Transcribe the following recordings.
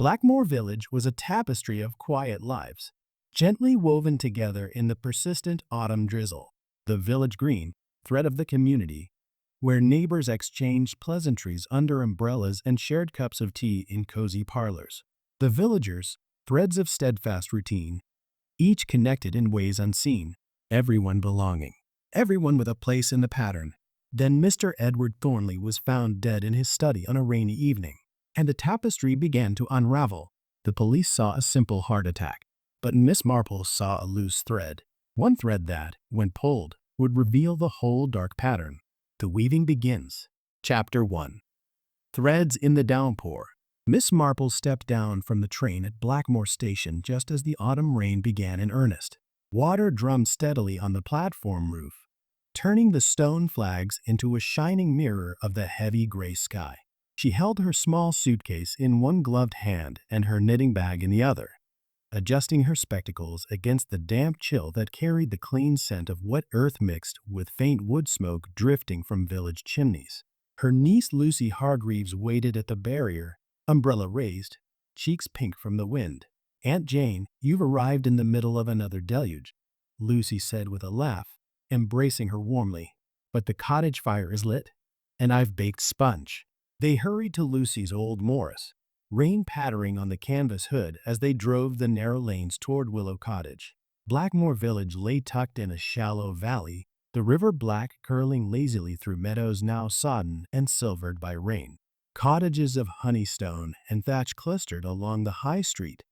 Blackmore Village was a tapestry of quiet lives, gently woven together in the persistent autumn drizzle. The village green, thread of the community, where neighbors exchanged pleasantries under umbrellas and shared cups of tea in cozy parlors. The villagers, threads of steadfast routine, each connected in ways unseen, everyone belonging, everyone with a place in the pattern. Then Mr. Edward Thornley was found dead in his study on a rainy evening, and the tapestry began to unravel. The police saw a simple heart attack, but Miss Marple saw a loose thread, one thread that, when pulled, would reveal the whole dark pattern. The weaving begins. Chapter 1. Threads in the Downpour. Miss Marple stepped down from the train at Blackmore Station just as the autumn rain began in earnest. Water drummed steadily on the platform roof, turning the stone flags into a shining mirror of the heavy gray sky. She held her small suitcase in one gloved hand and her knitting bag in the other, adjusting her spectacles against the damp chill that carried the clean scent of wet earth mixed with faint wood smoke drifting from village chimneys. Her niece Lucy Hargreaves waited at the barrier, umbrella raised, cheeks pink from the wind. "Aunt Jane, you've arrived in the middle of another deluge," Lucy said with a laugh, embracing her warmly. "But the cottage fire is lit, and I've baked sponge." They hurried to Lucy's old Morris, rain pattering on the canvas hood as they drove the narrow lanes toward Willow Cottage. Blackmore Village lay tucked in a shallow valley, the river black curling lazily through meadows now sodden and silvered by rain. Cottages of honeystone and thatch clustered along the high street,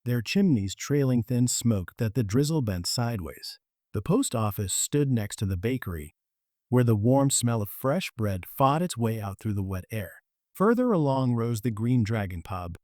their chimneys trailing thin smoke that the drizzle bent sideways. The post office stood next to the bakery, where the warm smell of fresh bread fought its way out through the wet air. Further along rose the Green Dragon pub,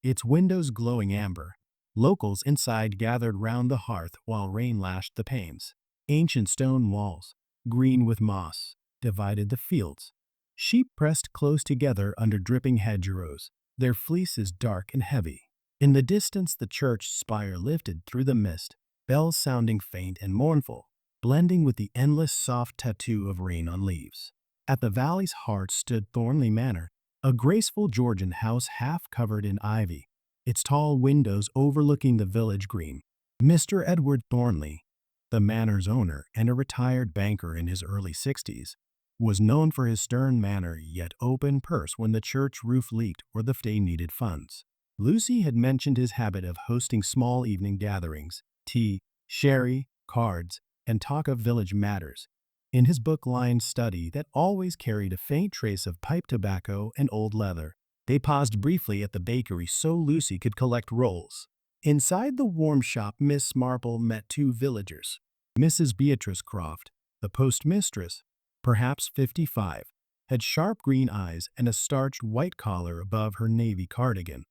its windows glowing amber. Locals inside gathered round the hearth while rain lashed the panes. Ancient stone walls, green with moss, divided the fields. Sheep pressed close together under dripping hedgerows, their fleeces dark and heavy. In the distance the church spire lifted through the mist, bells sounding faint and mournful, blending with the endless soft tattoo of rain on leaves. At the valley's heart stood Thornley Manor, a graceful Georgian house half covered in ivy, its tall windows overlooking the village green. Mr. Edward Thornley, the manor's owner and a retired banker in his early 60s, was known for his stern manner yet open purse when the church roof leaked or the day needed funds. Lucy had mentioned his habit of hosting small evening gatherings, tea, sherry, cards, and talk of village matters, in his book-lined study that always carried a faint trace of pipe tobacco and old leather. They paused briefly at the bakery so Lucy could collect rolls. Inside the warm shop, Miss Marple met two villagers. Mrs. Beatrice Croft, the postmistress, perhaps 55, had sharp green eyes and a starched white collar above her navy cardigan.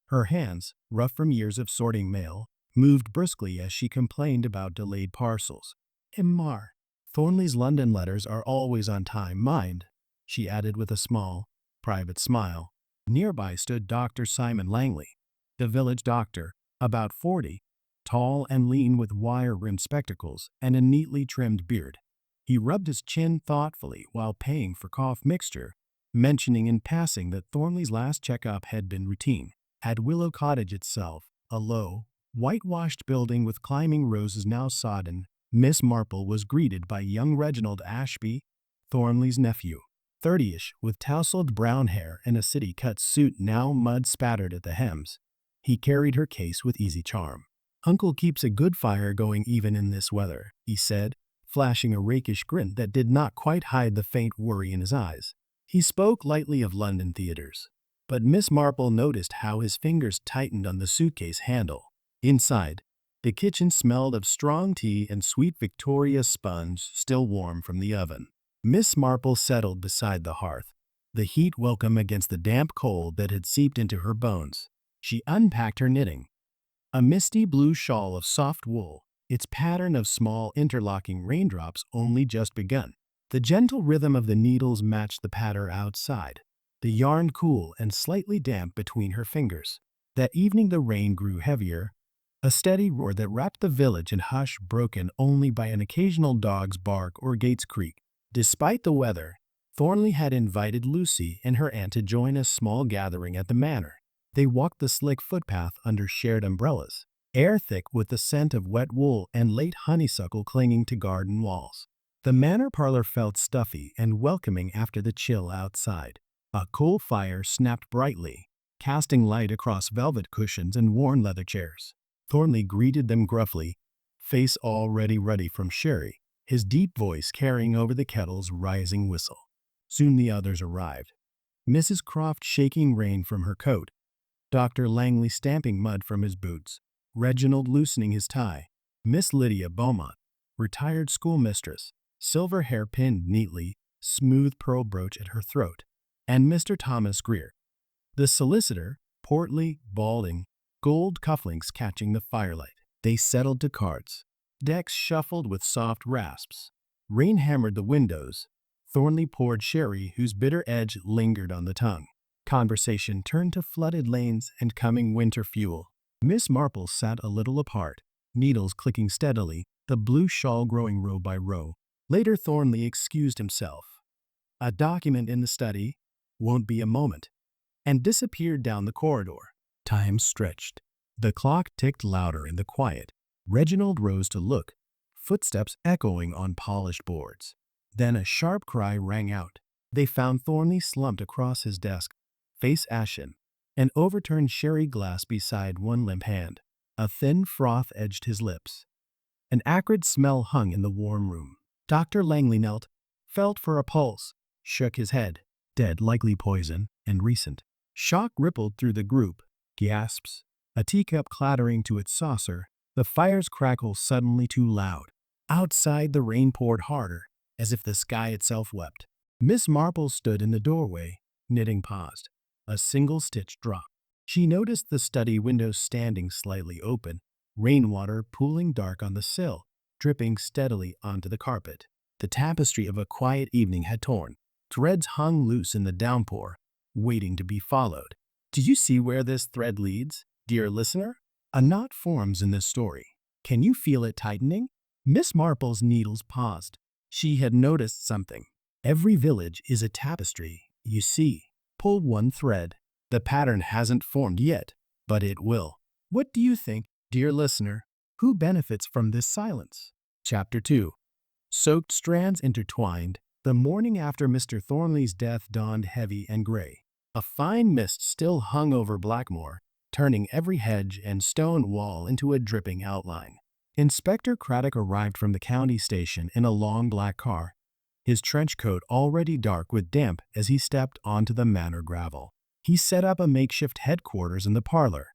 Her hands, rough from years of sorting mail, moved briskly as she complained about delayed parcels. "Mar, Thornley's London letters are always on time, mind," she added with a small, private smile. Nearby stood Dr. Simon Langley, the village doctor, about 40, tall and lean with wire-rimmed spectacles and a neatly trimmed beard. He rubbed his chin thoughtfully while paying for cough mixture, mentioning in passing that Thornley's last checkup had been routine. At Willow Cottage itself, a low, whitewashed building with climbing roses now sodden, Miss Marple was greeted by young Reginald Ashby, Thornley's nephew, 30ish, with tousled brown hair and a city-cut suit now mud-spattered at the hems. He carried her case with easy charm. "Uncle keeps a good fire going even in this weather," he said, flashing a rakish grin that did not quite hide the faint worry in his eyes. He spoke lightly of London theaters, but Miss Marple noticed how his fingers tightened on the suitcase handle. Inside, the kitchen smelled of strong tea and sweet Victoria sponge still warm from the oven. Miss Marple settled beside the hearth, the heat welcome against the damp cold that had seeped into her bones. She unpacked her knitting, a misty blue shawl of soft wool, its pattern of small interlocking raindrops only just begun. The gentle rhythm of the needles matched the patter outside, the yarn cool and slightly damp between her fingers. That evening the rain grew heavier, a steady roar that wrapped the village in hush broken only by an occasional dog's bark or gates creak. Despite the weather, Thornley had invited Lucy and her aunt to join a small gathering at the manor. They walked the slick footpath under shared umbrellas, air thick with the scent of wet wool and late honeysuckle clinging to garden walls. The manor parlor felt stuffy and welcoming after the chill outside. A coal fire snapped brightly, casting light across velvet cushions and worn leather chairs. Thornley greeted them gruffly, face already ruddy from sherry, his deep voice carrying over the kettle's rising whistle. Soon the others arrived, Mrs. Croft shaking rain from her coat, Dr. Langley stamping mud from his boots, Reginald loosening his tie, Miss Lydia Beaumont, retired schoolmistress, silver hair pinned neatly, smooth pearl brooch at her throat, and Mr. Thomas Greer, the solicitor, portly, balding, gold cufflinks catching the firelight. They settled to cards. Decks shuffled with soft rasps. Rain hammered the windows. Thornley poured sherry whose bitter edge lingered on the tongue. Conversation turned to flooded lanes and coming winter fuel. Miss Marple sat a little apart, needles clicking steadily, the blue shawl growing row by row. Later Thornley excused himself. A document in the study, won't be a moment, and disappeared down the corridor. Time stretched. The clock ticked louder in the quiet. Reginald rose to look, footsteps echoing on polished boards. Then a sharp cry rang out. They found Thornley slumped across his desk, face ashen, an overturned sherry glass beside one limp hand. A thin froth edged his lips. An acrid smell hung in the warm room. Dr. Langley knelt, felt for a pulse, shook his head. Dead, likely poison, and recent. Shock rippled through the group. Gasps. A teacup clattering to its saucer. The fire's crackle suddenly too loud. Outside the rain poured harder, as if the sky itself wept. Miss Marple stood in the doorway, knitting paused. A single stitch dropped. She noticed the study windows standing slightly open, rainwater pooling dark on the sill, dripping steadily onto the carpet. The tapestry of a quiet evening had torn. Threads hung loose in the downpour, waiting to be followed. Do you see where this thread leads, dear listener? A knot forms in this story. Can you feel it tightening? Miss Marple's needles paused. She had noticed something. Every village is a tapestry, you see. Pull one thread. The pattern hasn't formed yet, but it will. What do you think, dear listener? Who benefits from this silence? Chapter 2. Soaked strands intertwined. The morning after Mr. Thornley's death dawned heavy and gray. A fine mist still hung over Blackmore, turning every hedge and stone wall into a dripping outline. Inspector Craddock arrived from the county station in a long black car, his trench coat already dark with damp as he stepped onto the manor gravel. He set up a makeshift headquarters in the parlor,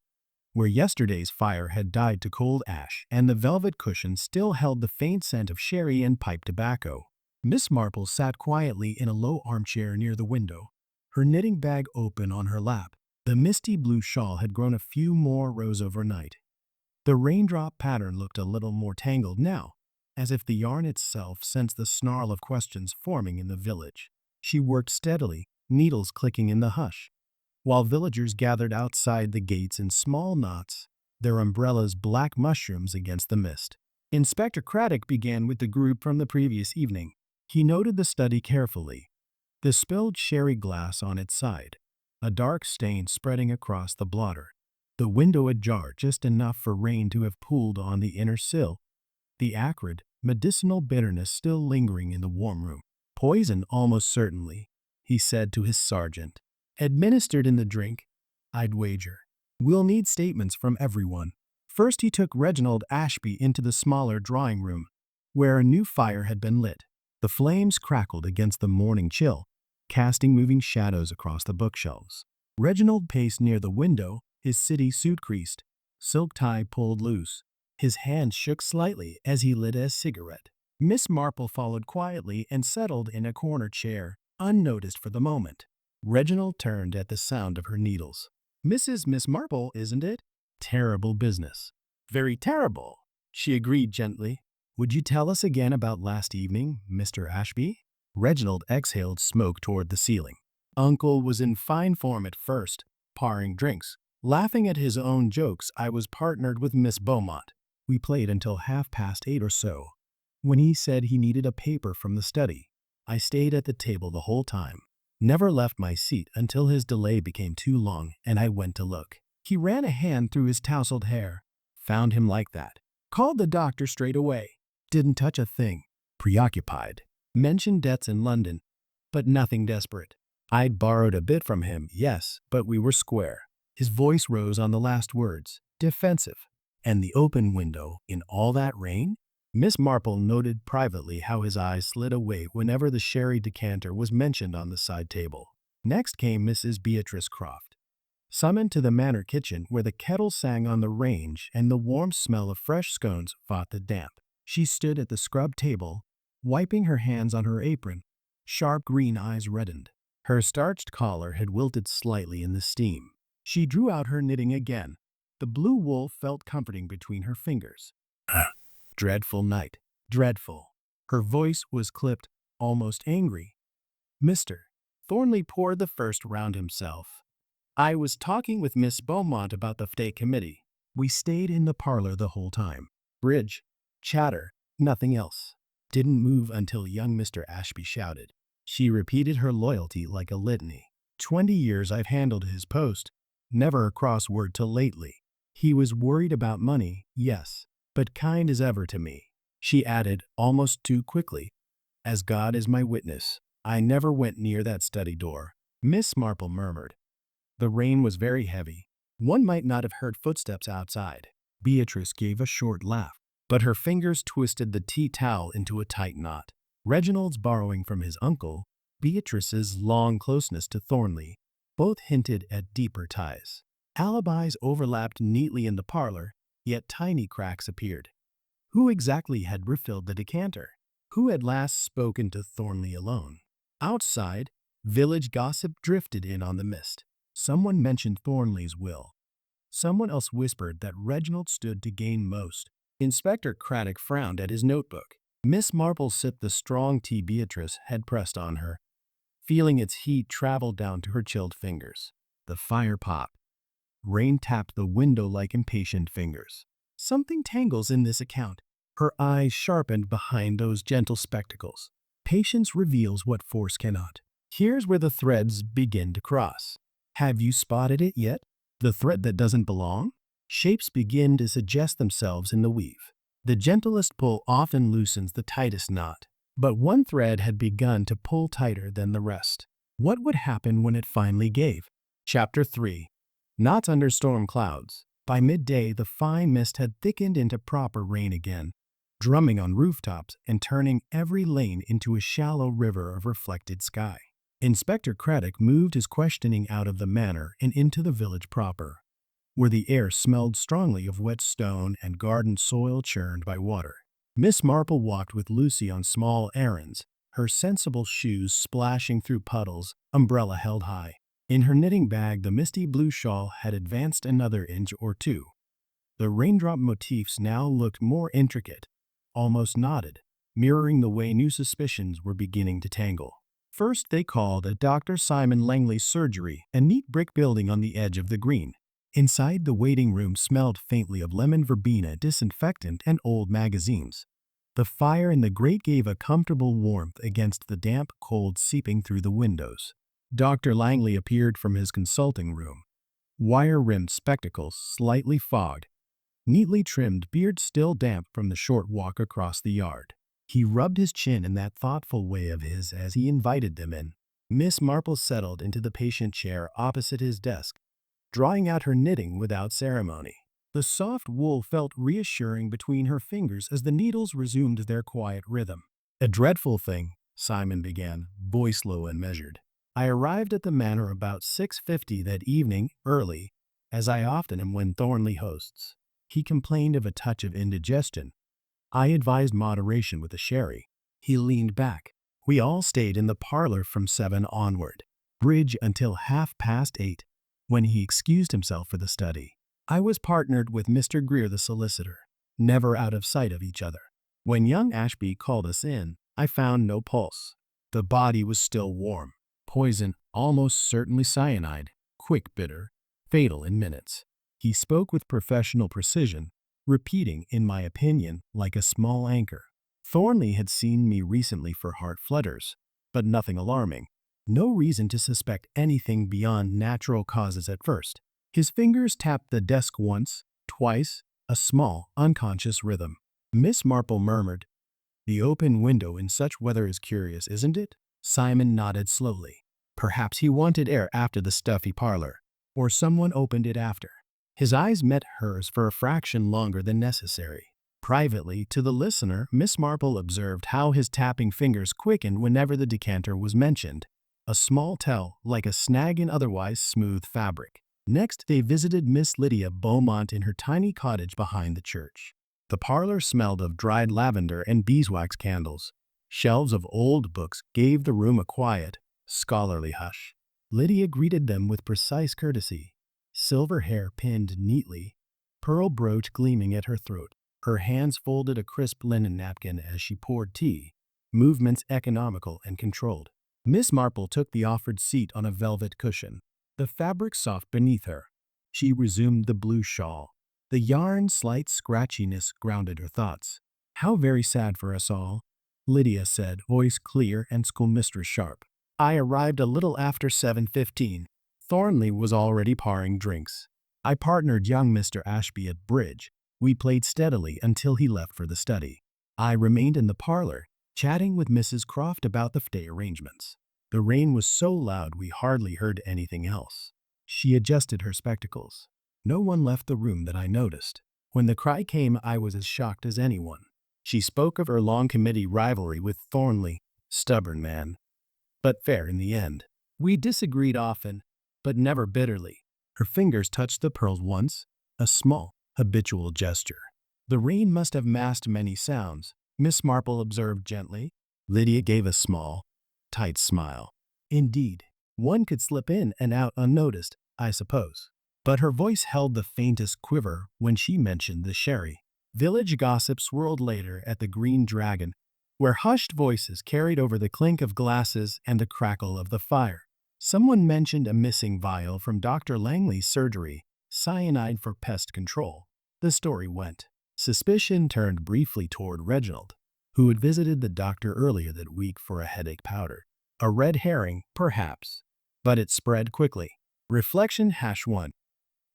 where yesterday's fire had died to cold ash and the velvet cushions still held the faint scent of sherry and pipe tobacco. Miss Marple sat quietly in a low armchair near the window, her knitting bag open on her lap. The misty blue shawl had grown a few more rows overnight. The raindrop pattern looked a little more tangled now, as if the yarn itself sensed the snarl of questions forming in the village. She worked steadily, needles clicking in the hush, while villagers gathered outside the gates in small knots, their umbrellas black mushrooms against the mist. Inspector Craddock began with the group from the previous evening. He noted the study carefully, the spilled sherry glass on its side, a dark stain spreading across the blotter, the window ajar just enough for rain to have pooled on the inner sill, the acrid, medicinal bitterness still lingering in the warm room. Poison almost certainly, he said to his sergeant. Administered in the drink, I'd wager. We'll need statements from everyone. First he took Reginald Ashby into the smaller drawing room, where a new fire had been lit. The flames crackled against the morning chill, casting moving shadows across the bookshelves. Reginald paced near the window, his city suit creased, silk tie pulled loose. His hand shook slightly as he lit a cigarette. Miss Marple followed quietly and settled in a corner chair, unnoticed for the moment. Reginald turned at the sound of her needles. Miss Marple, isn't it? Terrible business. Very terrible, she agreed gently. Would you tell us again about last evening, Mr. Ashby? Reginald exhaled smoke toward the ceiling. Uncle was in fine form at first, parring drinks. Laughing at his own jokes, I was partnered with Miss Beaumont. We played until 8:30 or so. When he said he needed a paper from the study, I stayed at the table the whole time. Never left my seat until his delay became too long and I went to look. He ran a hand through his tousled hair. Found him like that. Called the doctor straight away. Didn't touch a thing. Preoccupied. Mentioned debts in London, but nothing desperate. I'd borrowed a bit from him, yes, but we were square. His voice rose on the last words. Defensive. And the open window in all that rain? Miss Marple noted privately how his eyes slid away whenever the sherry decanter was mentioned on the side table. Next came Mrs. Beatrice Croft, summoned to the manor kitchen where the kettle sang on the range and the warm smell of fresh scones fought the damp. She stood at the scrubbed table, wiping her hands on her apron. Sharp green eyes reddened. Her starched collar had wilted slightly in the steam. She drew out her knitting again. The blue wool felt comforting between her fingers. Dreadful night. Dreadful. Her voice was clipped, almost angry. Mr. Thornley poured the first round himself. I was talking with Miss Beaumont about the Fete Committee. We stayed in the parlor the whole time. Bridge, chatter, nothing else. Didn't move until young Mr. Ashby shouted. She repeated her loyalty like a litany. 20 years I've handled his post. Never a cross word till lately. He was worried about money, yes, but kind as ever to me. She added, almost too quickly, as God is my witness, I never went near that study door. Miss Marple murmured. The rain was very heavy. One might not have heard footsteps outside. Beatrice gave a short laugh, but her fingers twisted the tea towel into a tight knot. Reginald's borrowing from his uncle, Beatrice's long closeness to Thornley, both hinted at deeper ties. Alibis overlapped neatly in the parlor, yet tiny cracks appeared. Who exactly had refilled the decanter? Who had last spoken to Thornley alone? Outside, village gossip drifted in on the mist. Someone mentioned Thornley's will. Someone else whispered that Reginald stood to gain most. Inspector Craddock frowned at his notebook. Miss Marple sipped the strong tea Beatrice had pressed on her, feeling its heat travel down to her chilled fingers. The fire popped. Rain tapped the window like impatient fingers. Something tangles in this account. Her eyes sharpened behind those gentle spectacles. Patience reveals what force cannot. Here's where the threads begin to cross. Have you spotted it yet? The thread that doesn't belong? Shapes begin to suggest themselves in the weave. The gentlest pull often loosens the tightest knot. But one thread had begun to pull tighter than the rest. What would happen when it finally gave? Chapter 3. Knots under storm clouds. By midday, the fine mist had thickened into proper rain again, drumming on rooftops and turning every lane into a shallow river of reflected sky. Inspector Craddock moved his questioning out of the manor and into the village proper, where the air smelled strongly of wet stone and garden soil churned by water. Miss Marple walked with Lucy on small errands, her sensible shoes splashing through puddles, umbrella held high. In her knitting bag, the misty blue shawl had advanced another inch or two. The raindrop motifs now looked more intricate, almost knotted, mirroring the way new suspicions were beginning to tangle. First, they called at Dr. Simon Langley's surgery, a neat brick building on the edge of the green. Inside, the waiting room smelled faintly of lemon verbena, disinfectant, and old magazines. The fire in the grate gave a comfortable warmth against the damp cold seeping through the windows. Dr. Langley appeared from his consulting room, wire-rimmed spectacles slightly fogged, neatly trimmed beard still damp from the short walk across the yard. He rubbed his chin in that thoughtful way of his as he invited them in. Miss Marple settled into the patient chair opposite his desk, drawing out her knitting without ceremony. The soft wool felt reassuring between her fingers as the needles resumed their quiet rhythm. A dreadful thing, Simon began, voice low and measured. I arrived at the manor about 6:50 that evening, early, as I often am when Thornley hosts. He complained of a touch of indigestion. I advised moderation with the sherry. He leaned back. We all stayed in the parlor from 7 onward, bridge until 8:30, when he excused himself for the study. I was partnered with Mr. Greer the solicitor, never out of sight of each other. When young Ashby called us in, I found no pulse. The body was still warm. Poison, almost certainly cyanide, quick bitter, fatal in minutes. He spoke with professional precision, repeating, in my opinion, like a small anchor. Thornley had seen me recently for heart flutters, but nothing alarming. No reason to suspect anything beyond natural causes at first. His fingers tapped the desk once, twice, a small, unconscious rhythm. Miss Marple murmured, "The open window in such weather is curious, isn't it?" Simon nodded slowly. Perhaps he wanted air after the stuffy parlor, or someone opened it after. His eyes met hers for a fraction longer than necessary. Privately, to the listener, Miss Marple observed how his tapping fingers quickened whenever the decanter was mentioned, a small tell like a snag in otherwise smooth fabric. Next, they visited Miss Lydia Beaumont in her tiny cottage behind the church. The parlor smelled of dried lavender and beeswax candles. Shelves of old books gave the room a quiet, scholarly hush. Lydia greeted them with precise courtesy, silver hair pinned neatly, pearl brooch gleaming at her throat. Her hands folded a crisp linen napkin as she poured tea, movements economical and controlled. Miss Marple took the offered seat on a velvet cushion, the fabric soft beneath her. She resumed the blue shawl. The yarn's slight scratchiness grounded her thoughts. "How very sad for us all," Lydia said, voice clear and schoolmistress sharp. "I arrived a little after 7:15. Thornley was already pouring drinks. I partnered young Mr. Ashby at bridge. We played steadily until he left for the study. I remained in the parlor, chatting with Mrs. Croft about the day arrangements. The rain was so loud we hardly heard anything else." She adjusted her spectacles. "No one left the room that I noticed. When the cry came, I was as shocked as anyone." She spoke of her long committee rivalry with Thornley, stubborn man, but fair in the end. "We disagreed often, but never bitterly." Her fingers touched the pearls once, a small, habitual gesture. "The rain must have masked many sounds," Miss Marple observed gently. Lydia gave a small, tight smile. "Indeed, one could slip in and out unnoticed, I suppose." But her voice held the faintest quiver when she mentioned the sherry. Village gossip swirled later at the Green Dragon, where hushed voices carried over the clink of glasses and the crackle of the fire. Someone mentioned a missing vial from Dr. Langley's surgery, cyanide for pest control. The story went. Suspicion turned briefly toward Reginald, who had visited the doctor earlier that week for a headache powder. A red herring, perhaps, but it spread quickly. Reflection #1.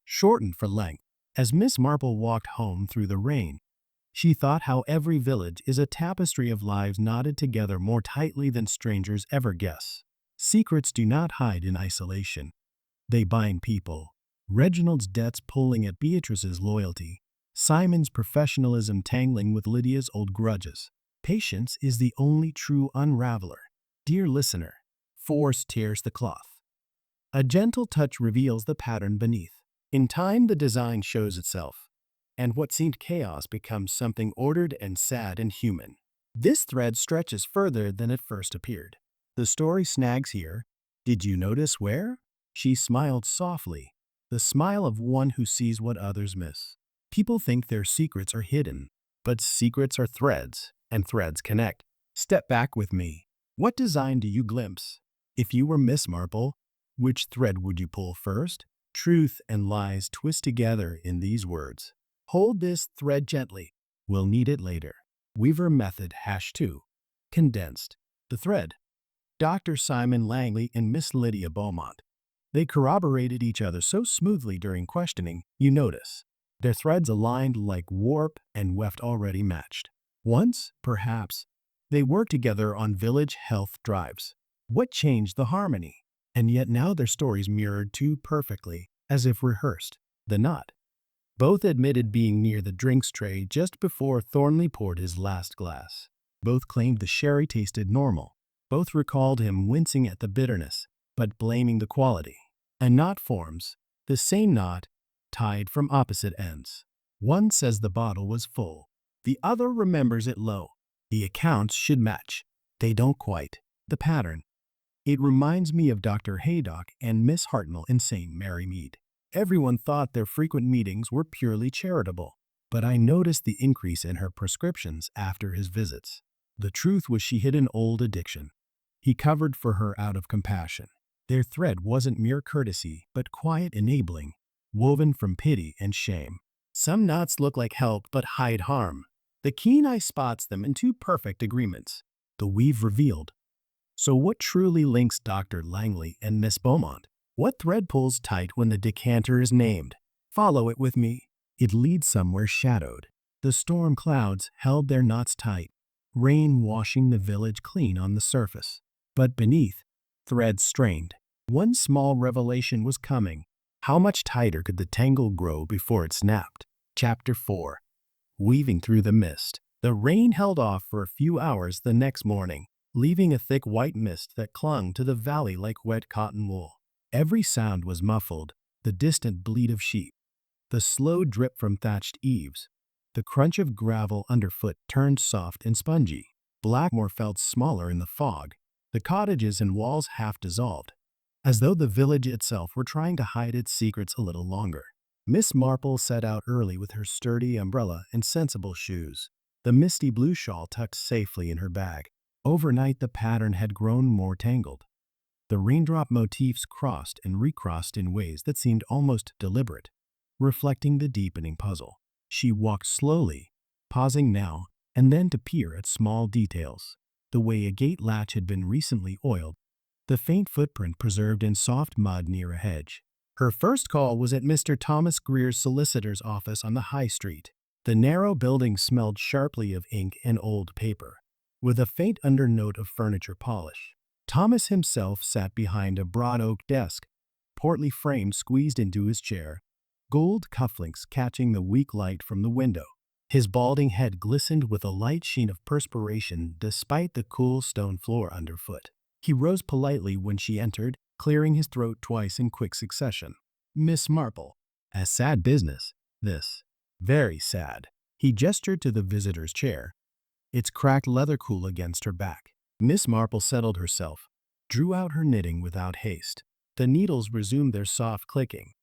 Shortened for length. As Miss Marple walked home through the rain, she thought how every village is a tapestry of lives knotted together more tightly than strangers ever guess. Secrets do not hide in isolation. They bind people. Reginald's debts pulling at Beatrice's loyalty. Simon's professionalism tangling with Lydia's old grudges. Patience is the only true unraveler. Dear listener, force tears the cloth. A gentle touch reveals the pattern beneath. In time, the design shows itself, and what seemed chaos becomes something ordered and sad and human. This thread stretches further than it first appeared. The story snags here. Did you notice where? She smiled softly, the smile of one who sees what others miss. People think their secrets are hidden, but secrets are threads, and threads connect. Step back with me. What design do you glimpse? If you were Miss Marple, which thread would you pull first? Truth and lies twist together in these words. Hold this thread gently. We'll need it later. Weaver method #2. Condensed. The thread. Dr. Simon Langley and Miss Lydia Beaumont. They corroborated each other so smoothly during questioning, you notice. Their threads aligned like warp and weft already matched. Once, perhaps, they worked together on village health drives. What changed the harmony? And yet now their stories mirrored too perfectly, as if rehearsed. The knot. Both admitted being near the drinks tray just before Thornley poured his last glass. Both claimed the sherry tasted normal. Both recalled him wincing at the bitterness, but blaming the quality. A knot forms, the same knot, tied from opposite ends. One says the bottle was full. The other remembers it low. The accounts should match. They don't quite. The pattern. It reminds me of Dr. Haydock and Miss Hartnell in St. Mary Mead. Everyone thought their frequent meetings were purely charitable, but I noticed the increase in her prescriptions after his visits. The truth was she hid an old addiction. He covered for her out of compassion. Their thread wasn't mere courtesy, but quiet enabling, woven from pity and shame. Some knots look like help but hide harm. The keen eye spots them in two perfect agreements. The weave revealed. So what truly links Dr. Langley and Miss Beaumont? What thread pulls tight when the decanter is named? Follow it with me. It leads somewhere shadowed. The storm clouds held their knots tight, rain washing the village clean on the surface. But beneath, threads strained. One small revelation was coming. How much tighter could the tangle grow before it snapped? Chapter 4. Weaving through the mist. The rain held off for a few hours the next morning, leaving a thick white mist that clung to the valley like wet cotton wool. Every sound was muffled, the distant bleat of sheep, the slow drip from thatched eaves. The crunch of gravel underfoot turned soft and spongy. Blackmore felt smaller in the fog, the cottages and walls half dissolved, as though the village itself were trying to hide its secrets a little longer. Miss Marple set out early with her sturdy umbrella and sensible shoes, the misty blue shawl tucked safely in her bag. Overnight the pattern had grown more tangled. The raindrop motifs crossed and recrossed in ways that seemed almost deliberate, reflecting the deepening puzzle. She walked slowly, pausing now and then to peer at small details. The way a gate latch had been recently oiled, the faint footprint preserved in soft mud near a hedge. Her first call was at Mr. Thomas Greer's solicitor's office on the High Street. The narrow building smelled sharply of ink and old paper, with a faint undernote of furniture polish. Thomas himself sat behind a broad oak desk, portly frame squeezed into his chair, gold cufflinks catching the weak light from the window. His balding head glistened with a light sheen of perspiration despite the cool stone floor underfoot. He rose politely when she entered, clearing his throat twice in quick succession. Miss Marple. A sad business, this. Very sad. He gestured to the visitor's chair, its cracked leather cool against her back. Miss Marple settled herself, drew out her knitting without haste. The needles resumed their soft clicking.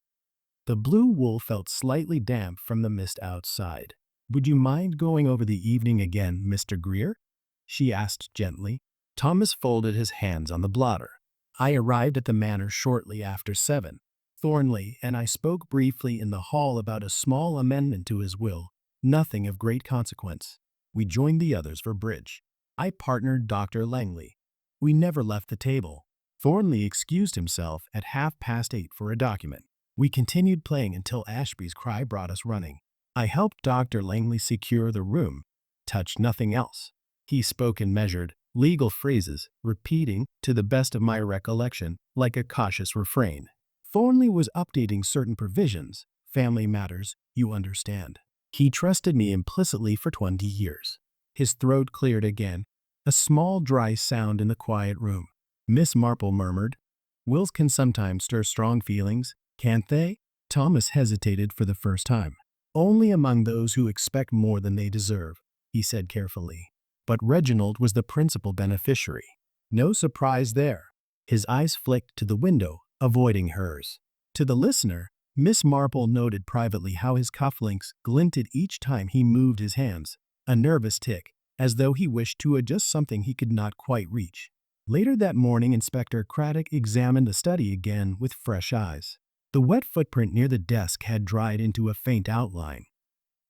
The blue wool felt slightly damp from the mist outside. Would you mind going over the evening again, Mr. Greer? She asked gently. Thomas folded his hands on the blotter. I arrived at the manor shortly after 7. Thornley and I spoke briefly in the hall about a small amendment to his will, nothing of great consequence. We joined the others for bridge. I partnered Dr. Langley. We never left the table. Thornley excused himself at 8:30 for a document. We continued playing until Ashby's cry brought us running. I helped Dr. Langley secure the room, touched nothing else. He spoke in measured, legal phrases, repeating, to the best of my recollection, like a cautious refrain. Thornley was updating certain provisions, family matters, you understand. He trusted me implicitly for 20 years. His throat cleared again, a small dry sound in the quiet room. Miss Marple murmured, wills can sometimes stir strong feelings, can't they? Thomas hesitated for the first time. Only among those who expect more than they deserve, he said carefully. But Reginald was the principal beneficiary. No surprise there. His eyes flicked to the window, avoiding hers. To the listener, Miss Marple noted privately how his cufflinks glinted each time he moved his hands, a nervous tick, as though he wished to adjust something he could not quite reach. Later that morning, Inspector Craddock examined the study again with fresh eyes. The wet footprint near the desk had dried into a faint outline.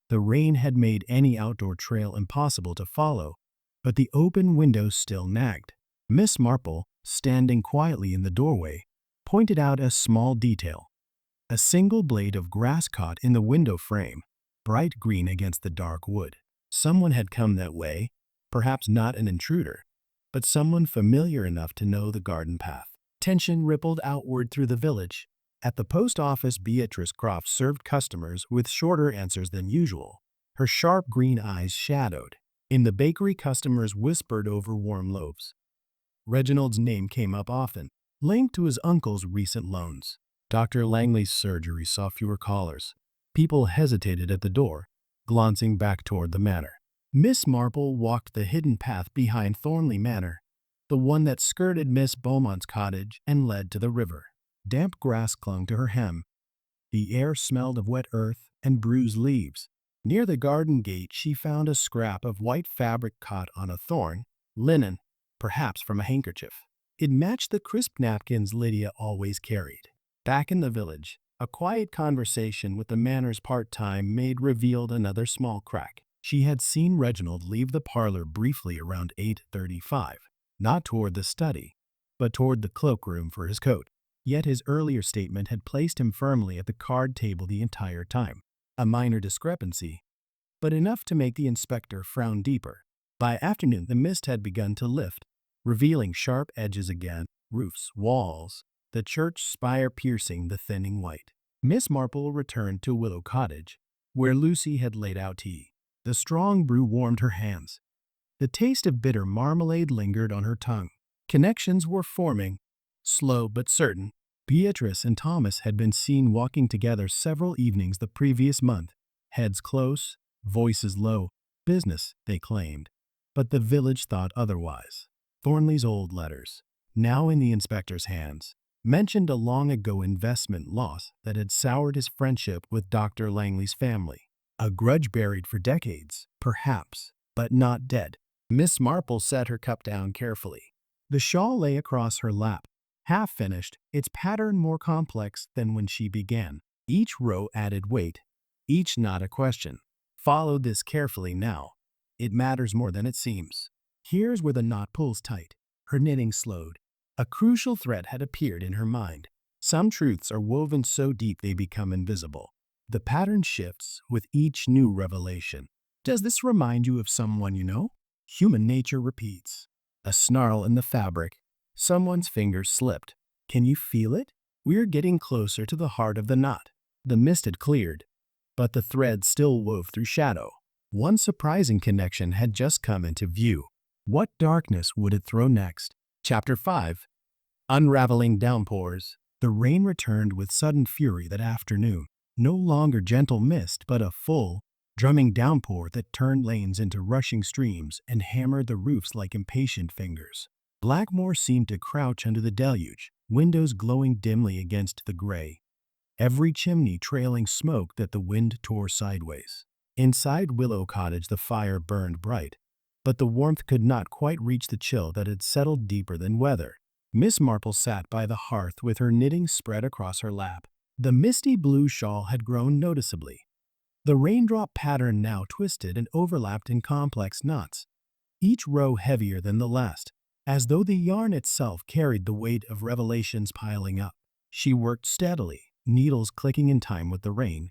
The rain had made any outdoor trail impossible to follow, but the open window still nagged. Miss Marple, standing quietly in the doorway, pointed out a small detail. A single blade of grass caught in the window frame, bright green against the dark wood. Someone had come that way, perhaps not an intruder, but someone familiar enough to know the garden path. Tension rippled outward through the village. At the post office, Beatrice Croft served customers with shorter answers than usual. Her sharp green eyes shadowed. In the bakery, customers whispered over warm loaves. Reginald's name came up often, linked to his uncle's recent loans. Dr. Langley's surgery saw fewer callers. People hesitated at the door, glancing back toward the manor. Miss Marple walked the hidden path behind Thornley Manor, the one that skirted Miss Beaumont's cottage and led to the river. Damp grass clung to her hem. The air smelled of wet earth and bruised leaves. Near the garden gate, she found a scrap of white fabric caught on a thorn, linen, perhaps from a handkerchief. It matched the crisp napkins Lydia always carried. Back in the village, a quiet conversation with the manor's part-time maid revealed another small crack. She had seen Reginald leave the parlor briefly around 8:35. not toward the study, but toward the cloakroom for his coat. Yet his earlier statement had placed him firmly at the card table the entire time. A minor discrepancy, but enough to make the inspector frown deeper. By afternoon, the mist had begun to lift, revealing sharp edges again, roofs, walls, the church spire piercing the thinning white. Miss Marple returned to Willow Cottage, where Lucy had laid out tea. The strong brew warmed her hands. The taste of bitter marmalade lingered on her tongue. Connections were forming, slow but certain. Beatrice and Thomas had been seen walking together several evenings the previous month, heads close, voices low. Business, they claimed. But the village thought otherwise. Thornley's old letters, now in the inspector's hands, mentioned a long-ago investment loss that had soured his friendship with Dr. Langley's family. A grudge buried for decades, perhaps, but not dead. Miss Marple set her cup down carefully. The shawl lay across her lap, half finished, its pattern more complex than when she began. Each row added weight, each not a question. Follow this carefully now. It matters more than it seems. Here's where the knot pulls tight. Her knitting slowed. A crucial thread had appeared in her mind. Some truths are woven so deep they become invisible. The pattern shifts with each new revelation. Does this remind you of someone you know? Human nature repeats. A snarl in the fabric. Someone's fingers slipped. Can you feel it? We're getting closer to the heart of the knot. The mist had cleared, but the thread still wove through shadow. One surprising connection had just come into view. What darkness would it throw next? Chapter 5. Unraveling downpours. The rain returned with sudden fury that afternoon. No longer gentle mist, but a full, drumming downpour that turned lanes into rushing streams and hammered the roofs like impatient fingers. Blackmore seemed to crouch under the deluge, windows glowing dimly against the gray, every chimney trailing smoke that the wind tore sideways. Inside Willow Cottage the fire burned bright, but the warmth could not quite reach the chill that had settled deeper than weather. Miss Marple sat by the hearth with her knitting spread across her lap. The misty blue shawl had grown noticeably. The raindrop pattern now twisted and overlapped in complex knots, each row heavier than the last, as though the yarn itself carried the weight of revelations piling up. She worked steadily, needles clicking in time with the rain,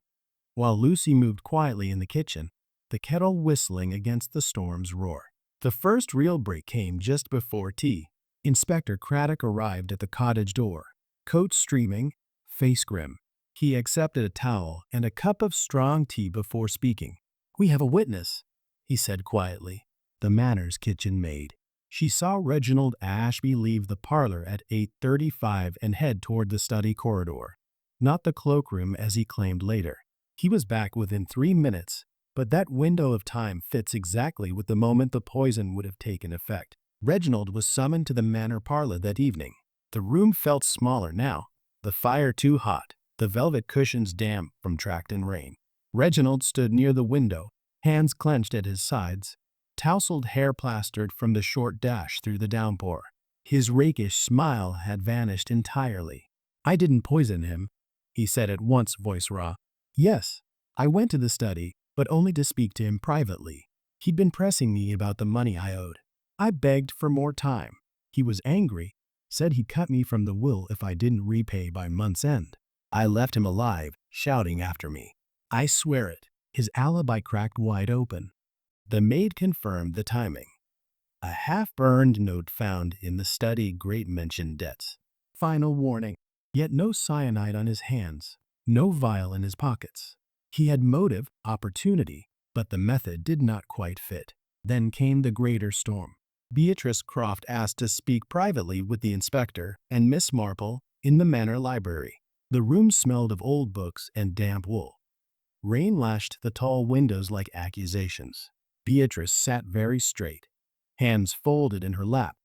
while Lucy moved quietly in the kitchen, the kettle whistling against the storm's roar. The first real break came just before tea. Inspector Craddock arrived at the cottage door, coat streaming, face grim. He accepted a towel and a cup of strong tea before speaking. "We have a witness," he said quietly. The Manor's kitchen maid. She saw Reginald Ashby leave the parlor at 8:35 and head toward the study corridor, not the cloakroom as he claimed later. He was back within 3 minutes, but that window of time fits exactly with the moment the poison would have taken effect. Reginald was summoned to the Manor parlor that evening. The room felt smaller now, the fire too hot, the velvet cushions damp from Tracton rain. Reginald stood near the window, hands clenched at his sides, tousled hair plastered from the short dash through the downpour. His rakish smile had vanished entirely. "I didn't poison him," he said at once, voice raw. "Yes, I went to the study, but only to speak to him privately. He'd been pressing me about the money I owed. I begged for more time. He was angry, said he'd cut me from the will if I didn't repay by month's end. I left him alive, shouting after me. I swear it." His alibi cracked wide open. The maid confirmed the timing. A half-burned note found in the study grate mentioned debts. Final warning. Yet no cyanide on his hands, no vial in his pockets. He had motive, opportunity, but the method did not quite fit. Then came the greater storm. Beatrice Croft asked to speak privately with the inspector and Miss Marple in the Manor library. The room smelled of old books and damp wool. Rain lashed the tall windows like accusations. Beatrice sat very straight, hands folded in her lap,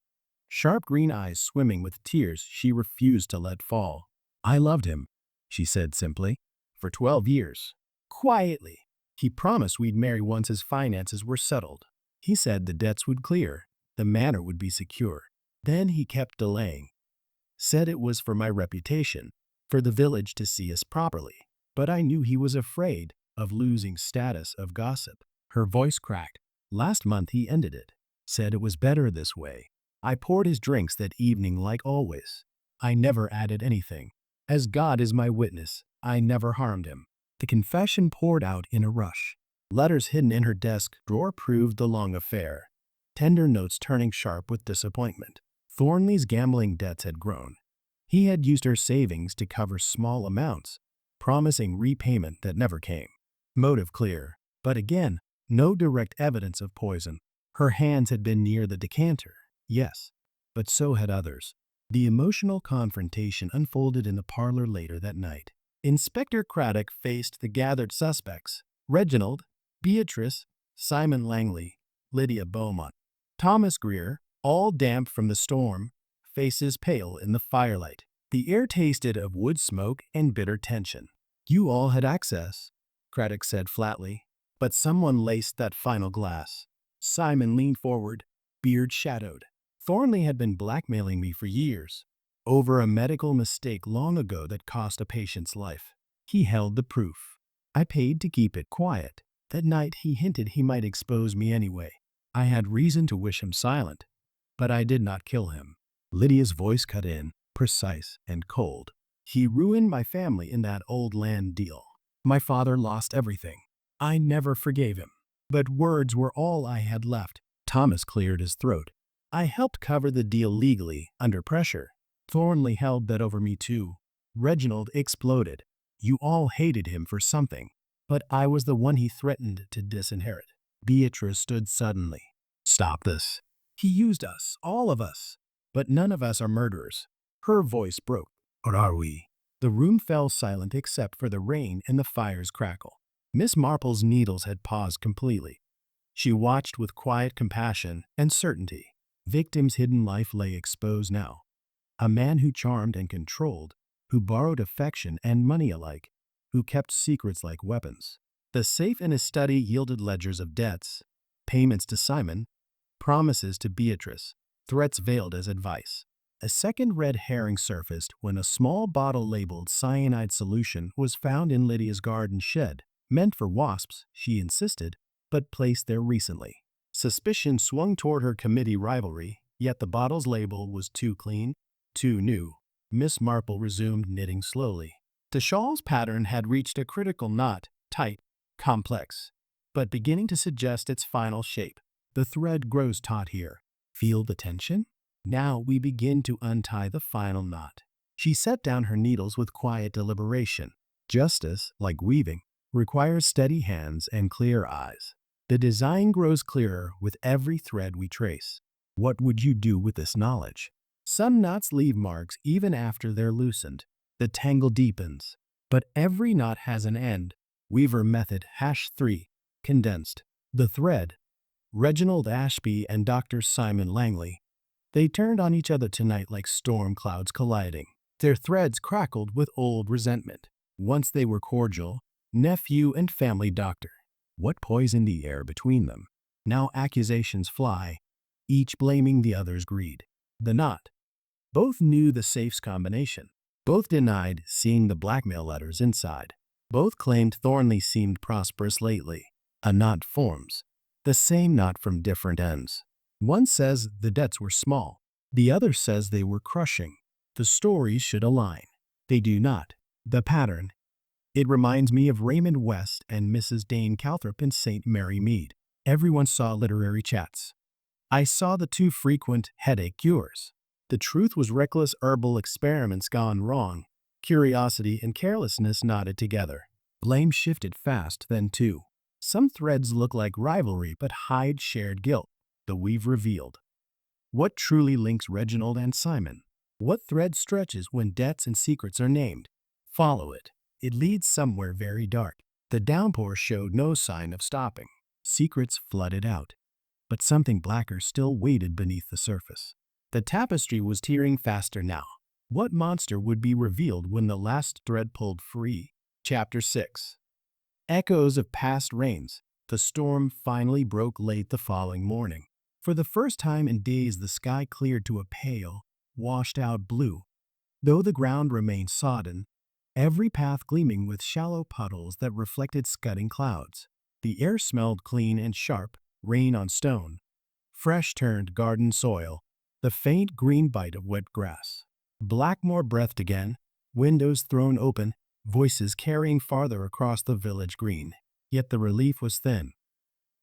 sharp green eyes swimming with tears she refused to let fall. "I loved him," she said simply, "for 12 years. Quietly. He promised we'd marry once his finances were settled. He said the debts would clear, the manor would be secure. Then he kept delaying. Said it was for my reputation, for the village to see us properly. But I knew he was afraid of losing status of gossip." Her voice cracked. "Last month he ended it. Said it was better this way. I poured his drinks that evening like always. I never added anything. As God is my witness, I never harmed him. The confession poured out in a rush. Letters hidden in her desk drawer proved the long affair, tender notes turning sharp with disappointment. Thornley's gambling debts had grown. He had used her savings to cover small amounts, promising repayment that never came. Motive clear, but again, no direct evidence of poison. Her hands had been near the decanter, yes, but so had others. The emotional confrontation unfolded in the parlor later that night. Inspector Craddock faced the gathered suspects: Reginald, Beatrice, Simon Langley, Lydia Beaumont, Thomas Greer, all damp from the storm, faces pale in the firelight. The air tasted of wood smoke and bitter tension. You all had access, Craddock said flatly, but someone laced that final glass. Simon leaned forward, beard shadowed. Thornley had been blackmailing me for years, over a medical mistake long ago that cost a patient's life. He held the proof. I paid to keep it quiet. That night he hinted he might expose me anyway. I had reason to wish him silent, but I did not kill him. Lydia's voice cut in, precise and cold. He ruined my family in that old land deal. My father lost everything. I never forgave him. But words were all I had left. Thomas cleared his throat. I helped cover the deal legally, under pressure. Thornley held that over me too. Reginald exploded. You all hated him for something, but I was the one he threatened to disinherit. Beatrice stood suddenly. Stop this. He used us, all of us. But none of us are murderers. Her voice broke. Or are we? The room fell silent except for the rain and the fire's crackle. Miss Marple's needles had paused completely. She watched with quiet compassion and certainty. Victim's hidden life lay exposed now. A man who charmed and controlled, who borrowed affection and money alike, who kept secrets like weapons. The safe in his study yielded ledgers of debts, payments to Simon, promises to Beatrice, threats veiled as advice. A second red herring surfaced when a small bottle labeled cyanide solution was found in Lydia's garden shed, meant for wasps, she insisted, but placed there recently. Suspicion swung toward her committee rivalry, yet the bottle's label was too clean, too new. Miss Marple resumed knitting slowly. The shawl's pattern had reached a critical knot, tight, complex, but beginning to suggest its final shape. The thread grows taut here. Feel the tension? Now we begin to untie the final knot. She set down her needles with quiet deliberation. Justice, like weaving, requires steady hands and clear eyes. The design grows clearer with every thread we trace. What would you do with this knowledge? Some knots leave marks even after they're loosened. The tangle deepens. But every knot has an end. Weaver method #3, condensed. The thread. Reginald Ashby and Dr. Simon Langley. They turned on each other tonight like storm clouds colliding. Their threads crackled with old resentment. Once they were cordial, nephew and family doctor. What poisoned the air between them? Now accusations fly, each blaming the other's greed. The knot. Both knew the safe's combination. Both denied seeing the blackmail letters inside. Both claimed Thornley seemed prosperous lately. A knot forms. The same knot from different ends. One says the debts were small. The other says they were crushing. The stories should align. They do not. The pattern. It reminds me of Raymond West and Mrs. Dane Calthrop in St. Mary Mead. Everyone saw literary chats. I saw the too frequent headache cures. The truth was reckless herbal experiments gone wrong. Curiosity and carelessness knotted together. Blame shifted fast then too. Some threads look like rivalry but hide shared guilt. The weave revealed. What truly links Reginald and Simon? What thread stretches when debts and secrets are named? Follow it. It leads somewhere very dark. The downpour showed no sign of stopping. Secrets flooded out. But something blacker still waited beneath the surface. The tapestry was tearing faster now. What monster would be revealed when the last thread pulled free? Chapter 6. Echoes of past rains. The storm finally broke late the following morning. For the first time in days, the sky cleared to a pale, washed-out blue. Though the ground remained sodden, every path gleaming with shallow puddles that reflected scudding clouds. The air smelled clean and sharp, rain on stone, fresh-turned garden soil. the faint green bite of wet grass. Blackmore breathed again, windows thrown open, voices carrying farther across the village green. Yet the relief was thin.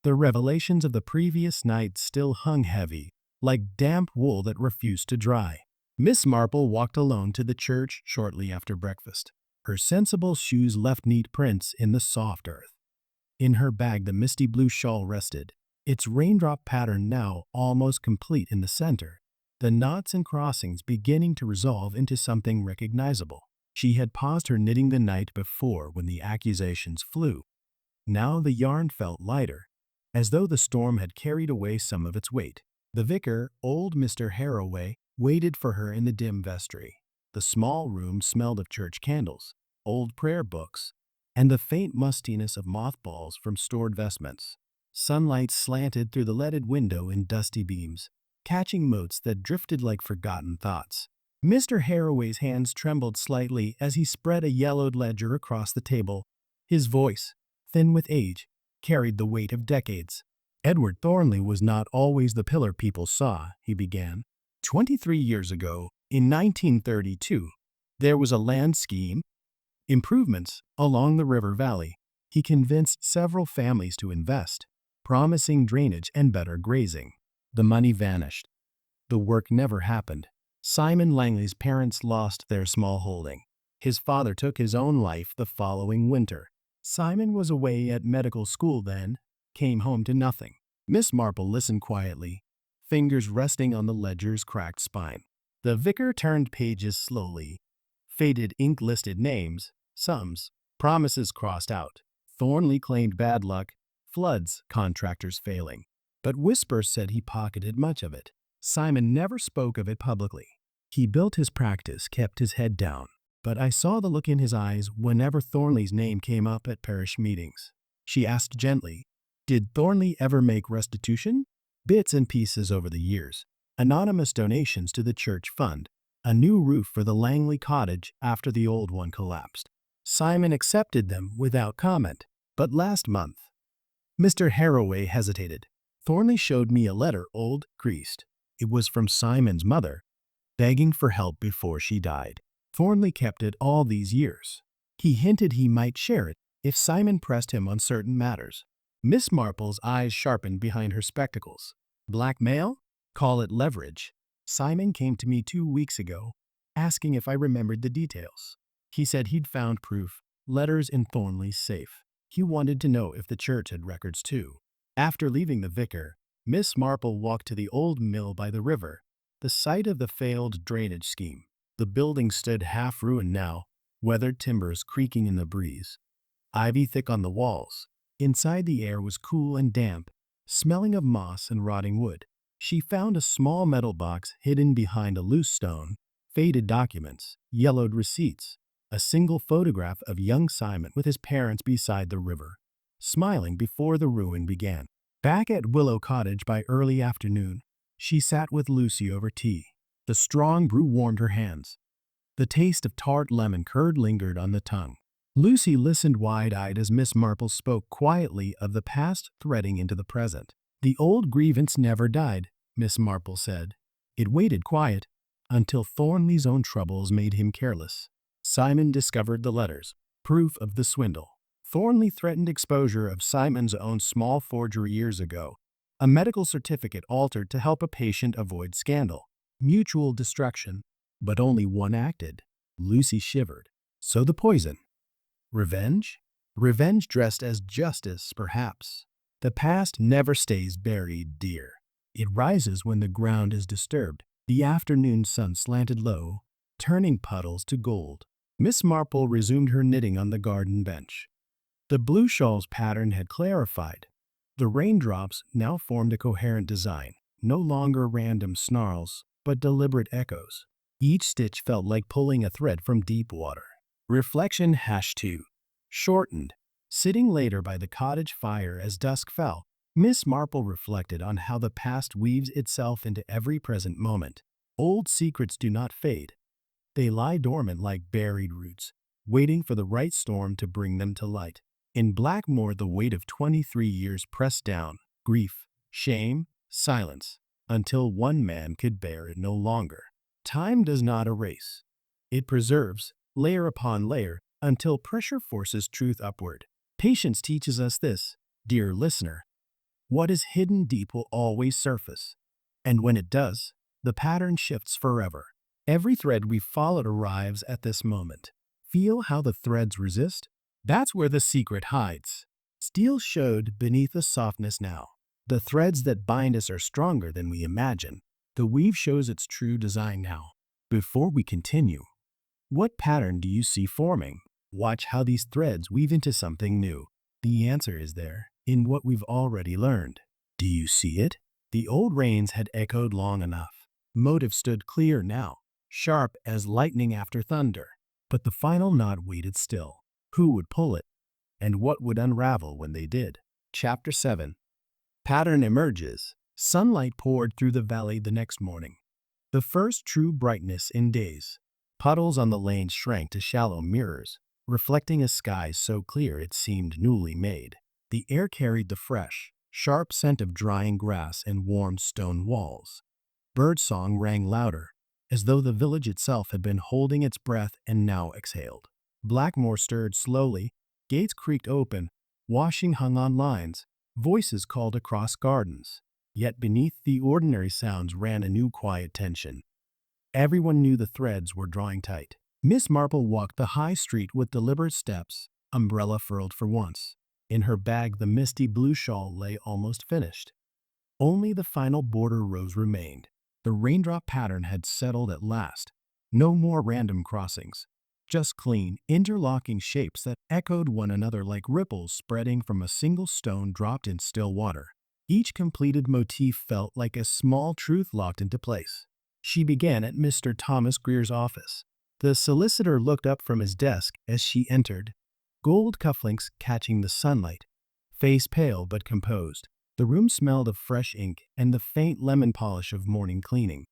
The revelations of the previous night still hung heavy, like damp wool that refused to dry. Miss Marple walked alone to the church shortly after breakfast. Her sensible shoes left neat prints in the soft earth. In her bag the misty blue shawl rested, its raindrop pattern now almost complete in the center, the knots and crossings beginning to resolve into something recognizable. She had paused her knitting the night before when the accusations flew. Now the yarn felt lighter, as though the storm had carried away some of its weight. The vicar, old Mr. Harroway, waited for her in the dim vestry. The small room smelled of church candles, old prayer books, and the faint mustiness of mothballs from stored vestments. Sunlight slanted through the leaded window in dusty beams, catching motes that drifted like forgotten thoughts. Mr. Harroway's hands trembled slightly as he spread a yellowed ledger across the table. His voice, thin with age, carried the weight of decades. Edward Thornley was not always the pillar people saw, he began. 23 years ago, in 1932, there was a land scheme, improvements along the river valley. He convinced several families to invest, promising drainage and better grazing. The money vanished. The work never happened. Simon Langley's parents lost their small holding. His father took his own life the following winter. Simon was away at medical school then, came home to nothing. Miss Marple listened quietly, fingers resting on the ledger's cracked spine. The vicar turned pages slowly. Faded ink listed names, sums, promises crossed out. Thornley claimed bad luck, floods, contractors failing. But whispers said he pocketed much of it. Simon never spoke of it publicly. He built his practice, kept his head down. But I saw the look in his eyes whenever Thornley's name came up at parish meetings. She asked gently, "Did Thornley ever make restitution?" Bits and pieces over the years. Anonymous donations to the church fund. A new roof for the Langley cottage after the old one collapsed. Simon accepted them without comment. But last month, Mr. Harroway hesitated. Thornley showed me a letter, old, creased. It was from Simon's mother, begging for help before she died. Thornley kept it all these years. He hinted he might share it if Simon pressed him on certain matters. Miss Marple's eyes sharpened behind her spectacles. Blackmail? Call it leverage. Simon came to me 2 weeks ago, asking if I remembered the details. He said he'd found proof, letters in Thornley's safe. He wanted to know if the church had records too. After leaving the vicar, Miss Marple walked to the old mill by the river, the site of the failed drainage scheme. The building stood half-ruined now, weathered timbers creaking in the breeze. Ivy thick on the walls. Inside the air was cool and damp, smelling of moss and rotting wood. She found a small metal box hidden behind a loose stone, faded documents, yellowed receipts, a single photograph of young Simon with his parents beside the river, smiling before the ruin began. Back at Willow Cottage by early afternoon, she sat with Lucy over tea. The strong brew warmed her hands. The taste of tart lemon curd lingered on the tongue. Lucy listened wide-eyed as Miss Marple spoke quietly of the past threading into the present. The old grievance never died, Miss Marple said. It waited quiet until Thornley's own troubles made him careless. Simon discovered the letters, proof of the swindle. Thornley threatened exposure of Simon's own small forgery years ago, a medical certificate altered to help a patient avoid scandal. Mutual destruction, but only one acted. Lucy shivered. So the poison. Revenge? Revenge dressed as justice, perhaps. The past never stays buried, dear. It rises when the ground is disturbed. The afternoon sun slanted low, turning puddles to gold. Miss Marple resumed her knitting on the garden bench. The blue shawl's pattern had clarified. The raindrops now formed a coherent design, no longer random snarls, but deliberate echoes. Each stitch felt like pulling a thread from deep water. Reflection #2. Shortened. Sitting later by the cottage fire as dusk fell, Miss Marple reflected on how the past weaves itself into every present moment. Old secrets do not fade. They lie dormant like buried roots, waiting for the right storm to bring them to light. In Blackmore, the weight of 23 years pressed down, grief, shame, silence. until one man could bear it no longer. Time does not erase. It preserves, layer upon layer, until pressure forces truth upward. Patience teaches us this, dear listener. What is hidden deep will always surface. And when it does, the pattern shifts forever. Every thread we've followed arrives at this moment. Feel how the threads resist? That's where the secret hides. Steel showed beneath the softness now. The threads that bind us are stronger than we imagine. The weave shows its true design now. Before we continue, what pattern do you see forming? Watch how these threads weave into something new. The answer is there, in what we've already learned. Do you see it? The old rains had echoed long enough. Motive stood clear now, sharp as lightning after thunder. But the final knot waited still. Who would pull it? And what would unravel when they did? Chapter 7. Pattern emerges. Sunlight poured through the valley the next morning. The first true brightness in days. Puddles on the lane shrank to shallow mirrors, reflecting a sky so clear it seemed newly made. The air carried the fresh, sharp scent of drying grass and warm stone walls. Birdsong rang louder, as though the village itself had been holding its breath and now exhaled. Blackmore stirred slowly, gates creaked open, washing hung on lines, voices called across gardens. Yet beneath the ordinary sounds ran a new quiet tension. Everyone knew the threads were drawing tight. Miss Marple walked the high street with deliberate steps, umbrella furled for once. In her bag the misty blue shawl lay almost finished. Only the final border rose remained. The raindrop pattern had settled at last. No more random crossings. Just clean, interlocking shapes that echoed one another like ripples spreading from a single stone dropped in still water. Each completed motif felt like a small truth locked into place. She began at Mr. Thomas Greer's office. The solicitor looked up from his desk as she entered, gold cufflinks catching the sunlight, face pale but composed. The room smelled of fresh ink and the faint lemon polish of morning cleaning.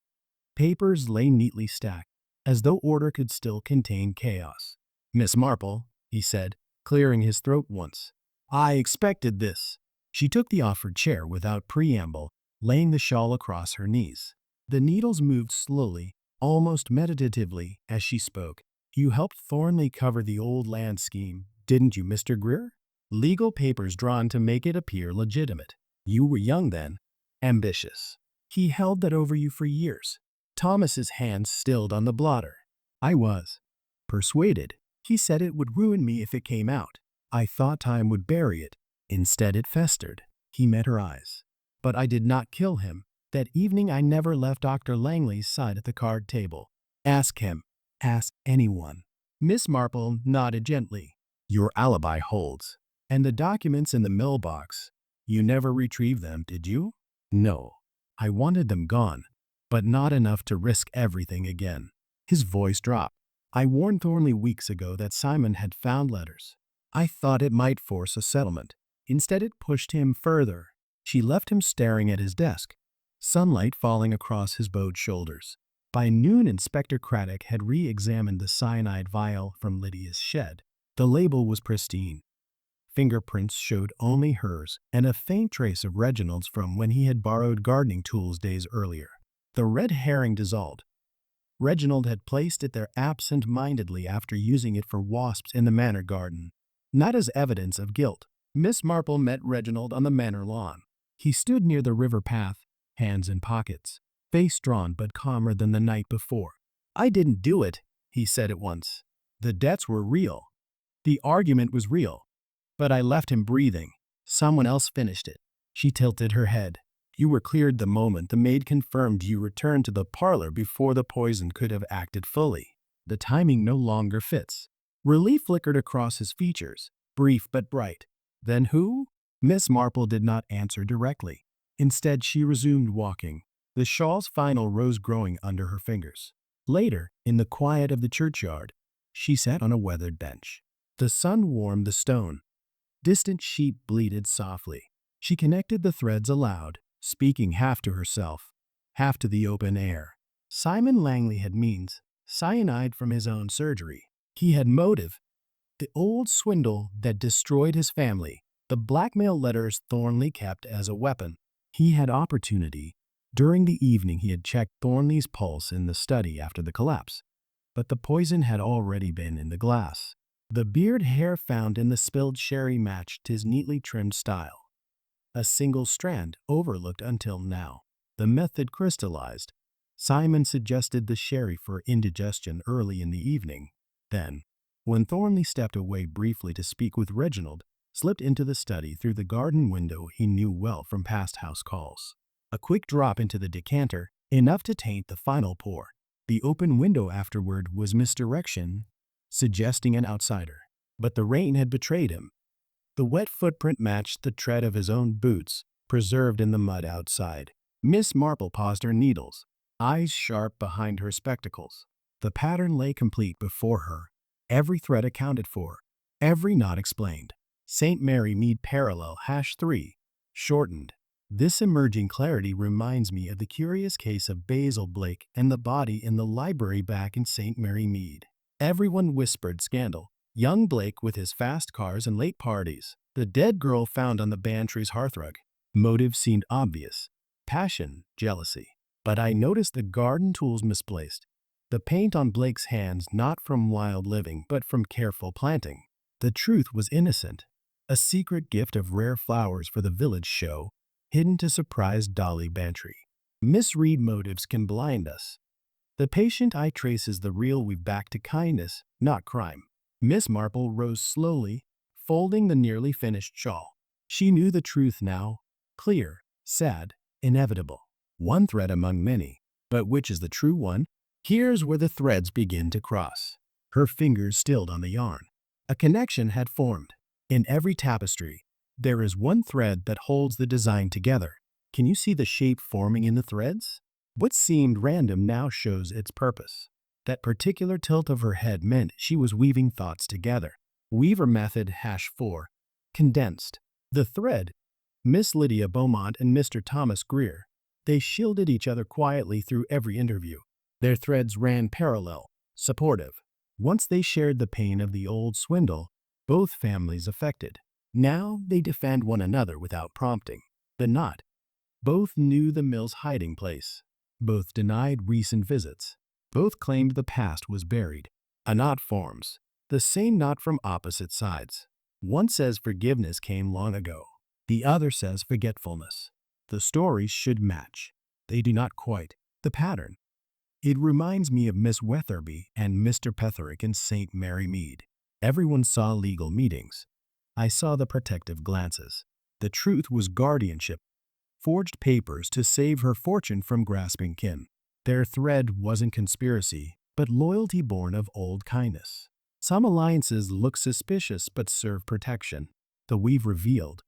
Papers lay neatly stacked, as though order could still contain chaos. "Miss Marple," he said, clearing his throat once. "I expected this." She took the offered chair without preamble, laying the shawl across her knees. The needles moved slowly, almost meditatively, as she spoke. "You helped Thornley cover the old land scheme, didn't you, Mr. Greer? Legal papers drawn to make it appear legitimate. You were young then, ambitious. He held that over you for years." Thomas's hand stilled on the blotter. "I was persuaded. He said it would ruin me if it came out. I thought time would bury it. Instead it festered." He met her eyes. "But I did not kill him. That evening I never left Dr. Langley's side at the card table. Ask him. Ask anyone." Miss Marple nodded gently. "Your alibi holds. And the documents in the mailbox. You never retrieved them, did you?" "No. I wanted them gone, but not enough to risk everything again." His voice dropped. "I warned Thornley weeks ago that Simon had found letters. I thought it might force a settlement. Instead it pushed him further." She left him staring at his desk, sunlight falling across his bowed shoulders. By noon Inspector Craddock had re-examined the cyanide vial from Lydia's shed. The label was pristine. Fingerprints showed only hers, and a faint trace of Reginald's from when he had borrowed gardening tools days earlier. The red herring dissolved. Reginald had placed it there absent-mindedly after using it for wasps in the manor garden, not as evidence of guilt. Miss Marple met Reginald on the manor lawn. He stood near the river path, hands in pockets, face drawn but calmer than the night before. "I didn't do it," he said at once. "The debts were real. The argument was real. But I left him breathing. Someone else finished it." She tilted her head. "You were cleared the moment the maid confirmed you returned to the parlor before the poison could have acted fully. The timing no longer fits." Relief flickered across his features, brief but bright. "Then who?" Miss Marple did not answer directly. Instead, she resumed walking, the shawl's final rose growing under her fingers. Later, in the quiet of the churchyard, she sat on a weathered bench. The sun warmed the stone. Distant sheep bleated softly. She connected the threads aloud, speaking half to herself, half to the open air. Simon Langley had means, cyanide from his own surgery. He had motive, the old swindle that destroyed his family, the blackmail letters Thornley kept as a weapon. He had opportunity, During the evening he had checked Thornley's pulse in the study after the collapse, but the poison had already been in the glass. The beard hair found in the spilled sherry matched his neatly trimmed style. A single strand overlooked until now. The method crystallized. Simon suggested the sherry for indigestion early in the evening. Then, when Thornley stepped away briefly to speak with Reginald, slipped into the study through the garden window he knew well from past house calls. A quick drop into the decanter, enough to taint the final pour. The open window afterward was misdirection, suggesting an outsider. But the rain had betrayed him. The wet footprint matched the tread of his own boots, preserved in the mud outside. Miss Marple paused her needles, eyes sharp behind her spectacles. The pattern lay complete before her, every thread accounted for, every knot explained. St. Mary Mead parallel #3, shortened. This emerging clarity reminds me of the curious case of Basil Blake and the body in the library back in St. Mary Mead. Everyone whispered scandal. Young Blake with his fast cars and late parties. The dead girl found on the Bantry's hearthrug. Motive seemed obvious. Passion, jealousy. But I noticed the garden tools misplaced. The paint on Blake's hands not from wild living, but from careful planting. The truth was innocent. A secret gift of rare flowers for the village show, hidden to surprise Dolly Bantry. Misread motives can blind us. The patient eye traces the real weave back to kindness, not crime. Miss Marple rose slowly, folding the nearly finished shawl. She knew the truth now, clear, sad, inevitable. One thread among many, but which is the true one? Here's where the threads begin to cross. Her fingers stilled on the yarn. A connection had formed. In every tapestry, there is one thread that holds the design together. Can you see the shape forming in the threads? What seemed random now shows its purpose. That particular tilt of her head meant she was weaving thoughts together. Weaver method #4, condensed. The thread, Miss Lydia Beaumont and Mr. Thomas Greer. They shielded each other quietly through every interview. Their threads ran parallel, supportive. Once they shared the pain of the old swindle, both families affected. Now they defend one another without prompting. The knot. Both knew the mill's hiding place. Both denied recent visits. Both claimed the past was buried. A knot forms. The same knot from opposite sides. One says forgiveness came long ago. The other says forgetfulness. The stories should match. They do not quite. The pattern. It reminds me of Miss Wetherby and Mr. Petherick in St. Mary Mead. Everyone saw legal meetings. I saw the protective glances. The truth was guardianship. Forged papers to save her fortune from grasping kin. Their thread wasn't conspiracy, but loyalty born of old kindness. Some alliances look suspicious but serve protection. The weave revealed.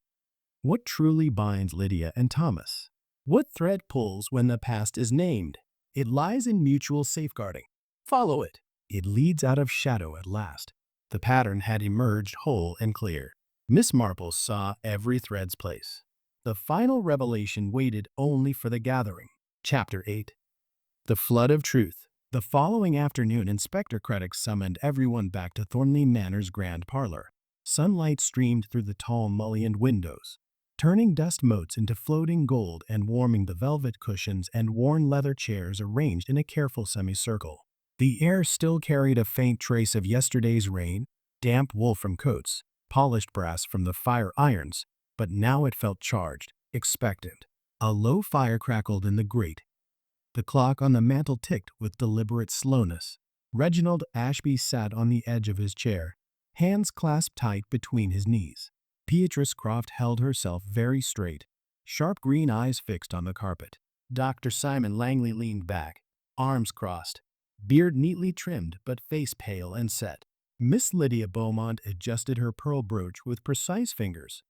What truly binds Lydia and Thomas? What thread pulls when the past is named? It lies in mutual safeguarding. Follow it. It leads out of shadow at last. The pattern had emerged whole and clear. Miss Marple saw every thread's place. The final revelation waited only for the gathering. Chapter 8. The Flood of Truth. The following afternoon, Inspector Craddock summoned everyone back to Thornley Manor's grand parlor. Sunlight streamed through the tall mullioned windows, turning dust motes into floating gold and warming the velvet cushions and worn leather chairs arranged in a careful semicircle. The air still carried a faint trace of yesterday's rain, damp wool from coats, polished brass from the fire irons, but now it felt charged, expectant. A low fire crackled in the grate. The clock on the mantel ticked with deliberate slowness. Reginald Ashby sat on the edge of his chair, hands clasped tight between his knees. Beatrice Croft held herself very straight, sharp green eyes fixed on the carpet. Dr. Simon Langley leaned back, arms crossed, beard neatly trimmed but face pale and set. Miss Lydia Beaumont adjusted her pearl brooch with precise fingers.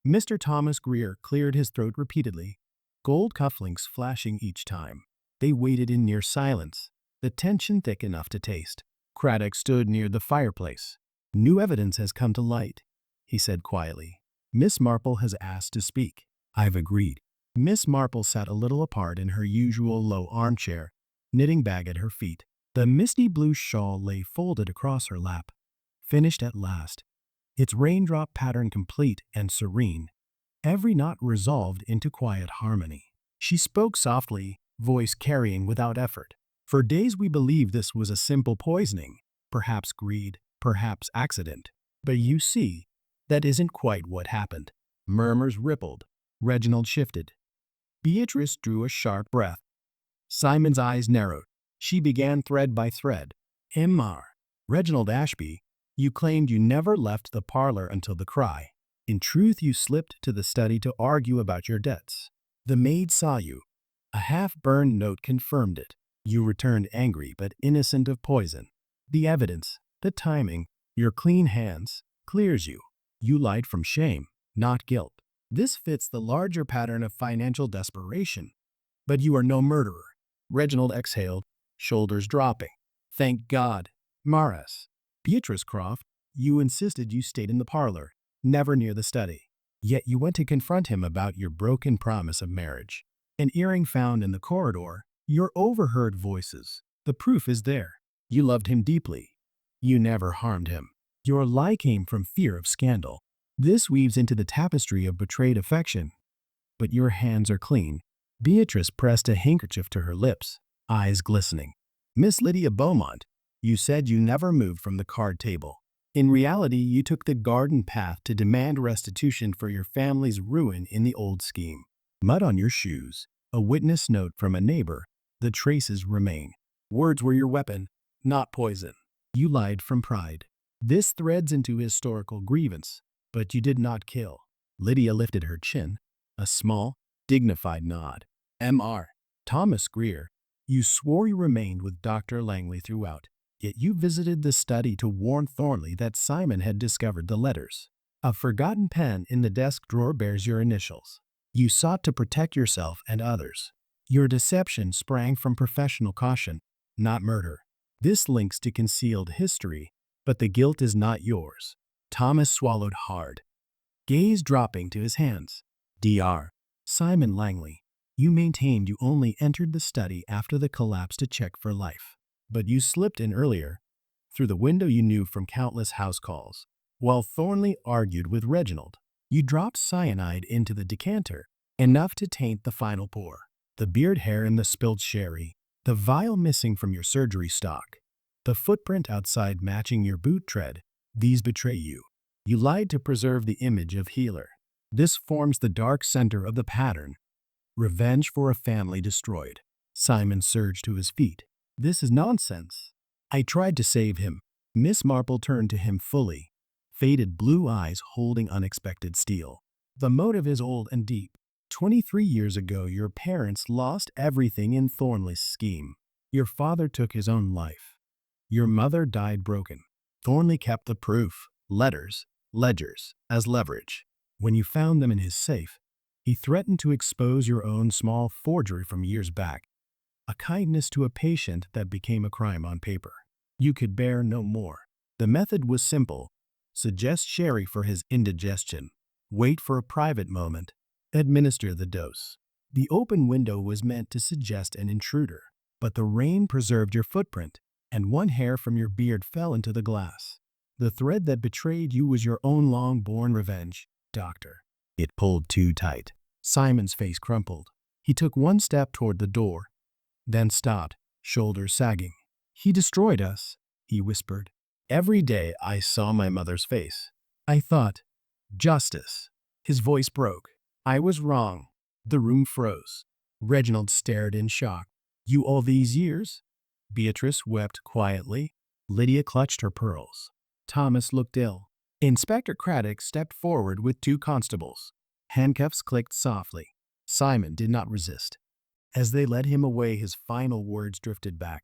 Mr. Thomas Greer cleared his throat repeatedly, gold cufflinks flashing each time. They waited in near silence, the tension thick enough to taste. Craddock stood near the fireplace. "New evidence has come to light," he said quietly. "Miss Marple has asked to speak." "I've agreed." Miss Marple sat a little apart in her usual low armchair, knitting bag at her feet. The misty blue shawl lay folded across her lap. Finished at last, its raindrop pattern complete and serene, every knot resolved into quiet harmony. She spoke softly, voice carrying without effort. For days we believed this was a simple poisoning, perhaps greed, perhaps accident. But you see, that isn't quite what happened. Murmurs rippled. Reginald shifted. Beatrice drew a sharp breath. Simon's eyes narrowed. She began thread by thread. Mr. Reginald Ashby, you claimed you never left the parlor until the cry. In truth, you slipped to the study to argue about your debts. The maid saw you. A half-burned note confirmed it. You returned angry but innocent of poison. The evidence, the timing, your clean hands, clears you. You lied from shame, not guilt. This fits the larger pattern of financial desperation. But you are no murderer. Reginald exhaled, shoulders dropping. Thank God. Maras. Beatrice Croft, you insisted you stayed in the parlor, never near the study. Yet you went to confront him about your broken promise of marriage. An earring found in the corridor, your overheard voices. The proof is there. You loved him deeply. You never harmed him. Your lie came from fear of scandal. This weaves into the tapestry of betrayed affection. But your hands are clean. Beatrice pressed a handkerchief to her lips, eyes glistening. Miss Lydia Beaumont, you said you never moved from the card table. In reality, you took the garden path to demand restitution for your family's ruin in the old scheme. Mud on your shoes, a witness note from a neighbor, the traces remain. Words were your weapon, not poison. You lied from pride. This threads into historical grievance, but you did not kill. Lydia lifted her chin, a small, dignified nod. Mr. Thomas Greer, you swore you remained with Dr. Langley throughout, yet you visited the study to warn Thornley that Simon had discovered the letters. A forgotten pen in the desk drawer bears your initials. You sought to protect yourself and others. Your deception sprang from professional caution, not murder. This links to concealed history, but the guilt is not yours. Thomas swallowed hard, gaze dropping to his hands. Dr. Simon Langley, you maintained you only entered the study after the collapse to check for life. But you slipped in earlier, through the window you knew from countless house calls. While Thornley argued with Reginald, you dropped cyanide into the decanter, enough to taint the final pour. The beard hair in the spilled sherry, the vial missing from your surgery stock, the footprint outside matching your boot tread, these betray you. You lied to preserve the image of healer. This forms the dark center of the pattern. Revenge for a family destroyed. Simon surged to his feet. This is nonsense. I tried to save him. Miss Marple turned to him fully, faded blue eyes holding unexpected steel. The motive is old and deep. 23 years ago, your parents lost everything in Thornley's scheme. Your father took his own life. Your mother died broken. Thornley kept the proof, letters, ledgers, as leverage. When you found them in his safe, he threatened to expose your own small forgery from years back, a kindness to a patient that became a crime on paper. You could bear no more. The method was simple. Suggest sherry for his indigestion. Wait for a private moment. Administer the dose. The open window was meant to suggest an intruder, but the rain preserved your footprint, and one hair from your beard fell into the glass. The thread that betrayed you was your own long-born revenge, Doctor. It pulled too tight. Simon's face crumpled. He took one step toward the door, then stopped, shoulders sagging. He destroyed us, he whispered. Every day I saw my mother's face. I thought, justice. His voice broke. I was wrong. The room froze. Reginald stared in shock. You all these years? Beatrice wept quietly. Lydia clutched her pearls. Thomas looked ill. Inspector Craddock stepped forward with 2 constables. Handcuffs clicked softly. Simon did not resist. As they led him away, his final words drifted back.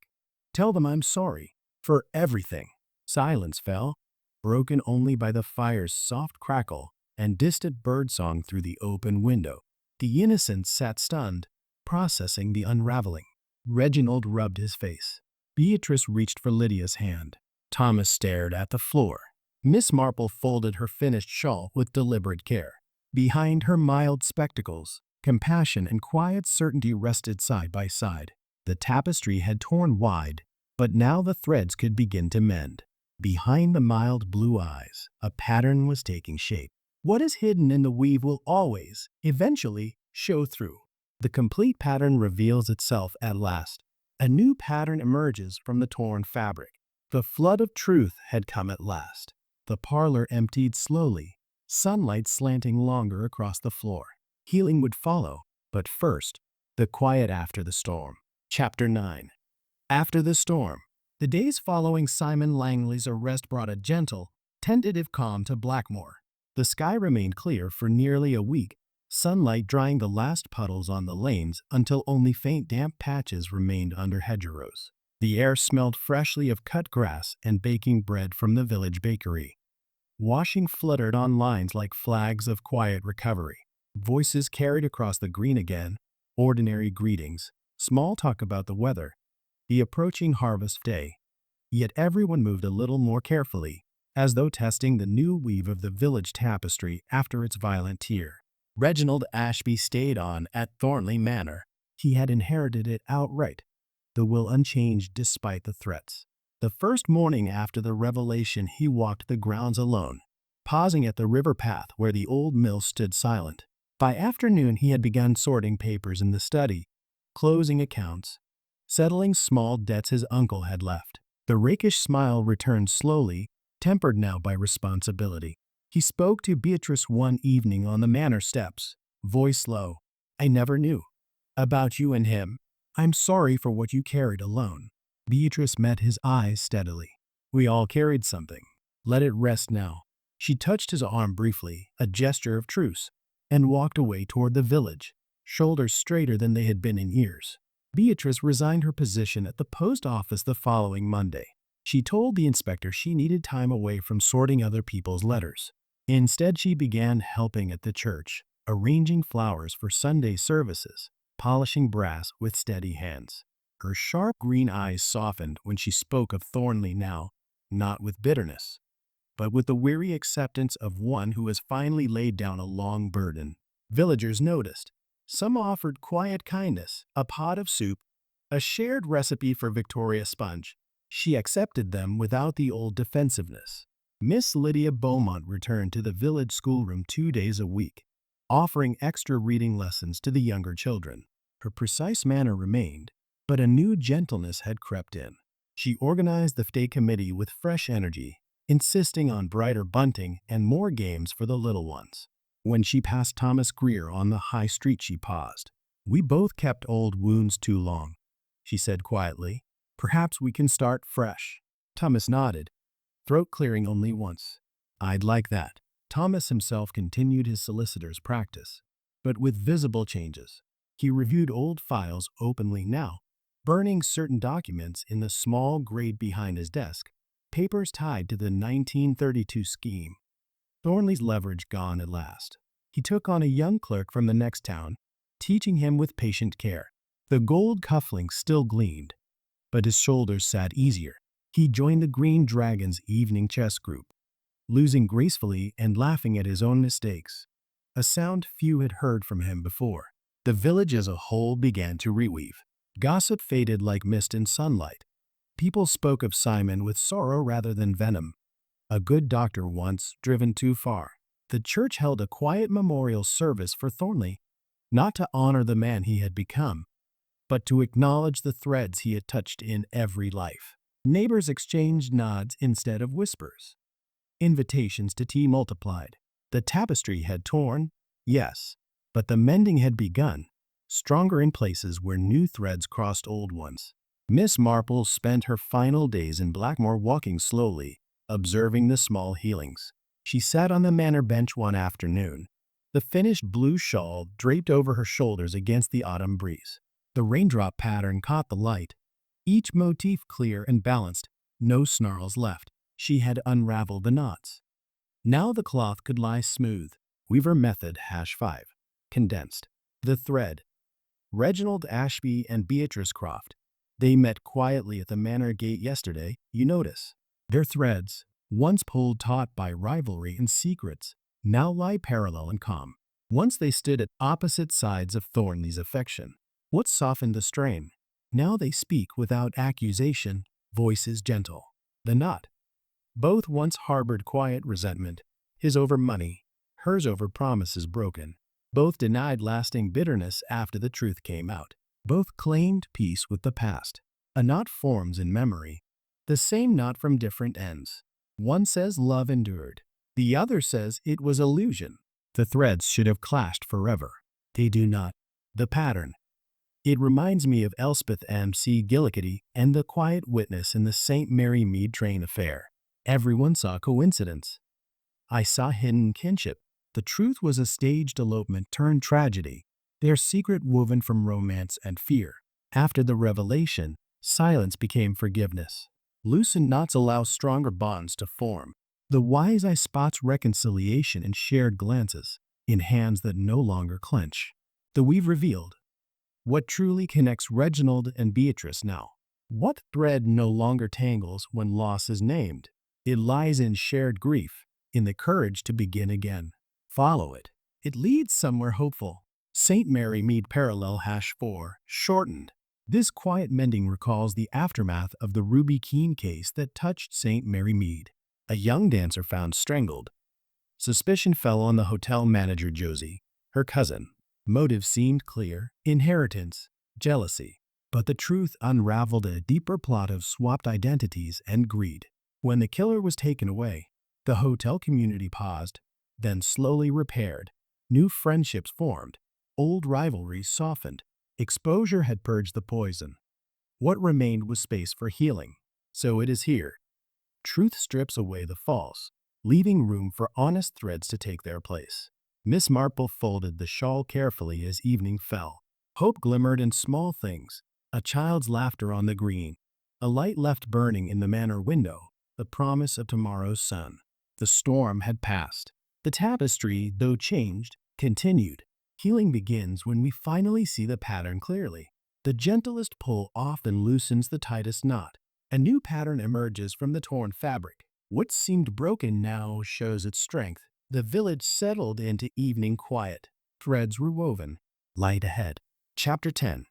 Tell them I'm sorry. For everything. Silence fell, broken only by the fire's soft crackle and distant birdsong through the open window. The innocent sat stunned, processing the unraveling. Reginald rubbed his face. Beatrice reached for Lydia's hand. Thomas stared at the floor. Miss Marple folded her finished shawl with deliberate care. Behind her mild spectacles, compassion and quiet certainty rested side by side. The tapestry had torn wide, but now the threads could begin to mend. Behind the mild blue eyes, a pattern was taking shape. What is hidden in the weave will always, eventually, show through. The complete pattern reveals itself at last. A new pattern emerges from the torn fabric. The flood of truth had come at last. The parlor emptied slowly, sunlight slanting longer across the floor. Healing would follow, but first, the quiet after the storm. Chapter 9. After the storm. The days following Simon Langley's arrest brought a gentle, tentative calm to Blackmore. The sky remained clear for nearly a week, sunlight drying the last puddles on the lanes until only faint damp patches remained under hedgerows. The air smelled freshly of cut grass and baking bread from the village bakery. Washing fluttered on lines like flags of quiet recovery. Voices carried across the green again, ordinary greetings, small talk about the weather, the approaching harvest day. Yet everyone moved a little more carefully, as though testing the new weave of the village tapestry after its violent tear. Reginald Ashby stayed on at Thornley Manor. He had inherited it outright, the will unchanged despite the threats. The first morning after the revelation he walked the grounds alone, pausing at the river path where the old mill stood silent. By afternoon he had begun sorting papers in the study, closing accounts, settling small debts his uncle had left. The rakish smile returned slowly, tempered now by responsibility. He spoke to Beatrice one evening on the manor steps, voice low. "I never knew about you and him. I'm sorry for what you carried alone." Beatrice met his eyes steadily. "We all carried something. Let it rest now." She touched his arm briefly, a gesture of truce, and walked away toward the village, shoulders straighter than they had been in years. Beatrice resigned her position at the post office the following Monday. She told the inspector she needed time away from sorting other people's letters. Instead, she began helping at the church, arranging flowers for Sunday services, polishing brass with steady hands. Her sharp green eyes softened when she spoke of Thornley now, not with bitterness, but with the weary acceptance of one who has finally laid down a long burden. Villagers noticed. Some offered quiet kindness, a pot of soup, a shared recipe for Victoria sponge. She accepted them without the old defensiveness. Miss Lydia Beaumont returned to the village schoolroom 2 days a week, offering extra reading lessons to the younger children. Her precise manner remained, but a new gentleness had crept in. She organized the day committee with fresh energy, insisting on brighter bunting and more games for the little ones. When she passed Thomas Greer on the high street, she paused. "We both kept old wounds too long," she said quietly. "Perhaps we can start fresh." Thomas nodded, throat clearing only once. "I'd like that." Thomas himself continued his solicitor's practice, but with visible changes. He reviewed old files openly now, burning certain documents in the small grate behind his desk, papers tied to the 1932 scheme. Thornley's leverage gone at last. He took on a young clerk from the next town, teaching him with patient care. The gold cufflinks still gleamed, but his shoulders sat easier. He joined the Green Dragon's evening chess group, losing gracefully and laughing at his own mistakes, a sound few had heard from him before. The village as a whole began to reweave. Gossip faded like mist in sunlight. People spoke of Simon with sorrow rather than venom. A good doctor once driven too far. The church held a quiet memorial service for Thornley, not to honor the man he had become, but to acknowledge the threads he had touched in every life. Neighbors exchanged nods instead of whispers. Invitations to tea multiplied. The tapestry had torn, yes, but the mending had begun, stronger in places where new threads crossed old ones. Miss Marple spent her final days in Blackmore walking slowly, observing the small healings. She sat on the manor bench one afternoon, the finished blue shawl draped over her shoulders against the autumn breeze. The raindrop pattern caught the light, each motif clear and balanced, no snarls left. She had unraveled the knots. Now the cloth could lie smooth. Weaver method #5. Condensed. The thread. Reginald Ashby and Beatrice Croft. They met quietly at the manor gate yesterday, you notice. Their threads, once pulled taut by rivalry and secrets, now lie parallel and calm. Once they stood at opposite sides of Thornley's affection. What softened the strain? Now they speak without accusation, voices gentle. The knot. Both once harbored quiet resentment, his over money, hers over promises broken. Both denied lasting bitterness after the truth came out. Both claimed peace with the past. A knot forms in memory, the same knot from different ends. One says love endured. The other says it was illusion. The threads should have clashed forever. They do not. The pattern. It reminds me of Elspeth M.C. Gillicuddy and the quiet witness in the St. Mary Mead train affair. Everyone saw coincidence. I saw hidden kinship. The truth was a staged elopement turned tragedy, their secret woven from romance and fear. After the revelation, silence became forgiveness. Loosened knots allow stronger bonds to form. The wise eye spots reconciliation in shared glances, in hands that no longer clench. The weave revealed what truly connects Reginald and Beatrice now. What thread no longer tangles when loss is named? It lies in shared grief, in the courage to begin again. Follow it. It leads somewhere hopeful. St. Mary Mead parallel #4, shortened. This quiet mending recalls the aftermath of the Ruby Keene case that touched St. Mary Mead. A young dancer found strangled. Suspicion fell on the hotel manager Josie, her cousin. Motive seemed clear: inheritance, jealousy. But the truth unraveled a deeper plot of swapped identities and greed. When the killer was taken away, the hotel community paused, then slowly repaired. New friendships formed. Old rivalries softened. Exposure had purged the poison. What remained was space for healing. So it is here. Truth strips away the false, leaving room for honest threads to take their place. Miss Marple folded the shawl carefully as evening fell. Hope glimmered in small things: a child's laughter on the green, a light left burning in the manor window, the promise of tomorrow's sun. The storm had passed. The tapestry, though changed, continued. Healing begins when we finally see the pattern clearly. The gentlest pull often loosens the tightest knot. A new pattern emerges from the torn fabric. What seemed broken now shows its strength. The village settled into evening quiet. Threads were woven. Light ahead. Chapter 10.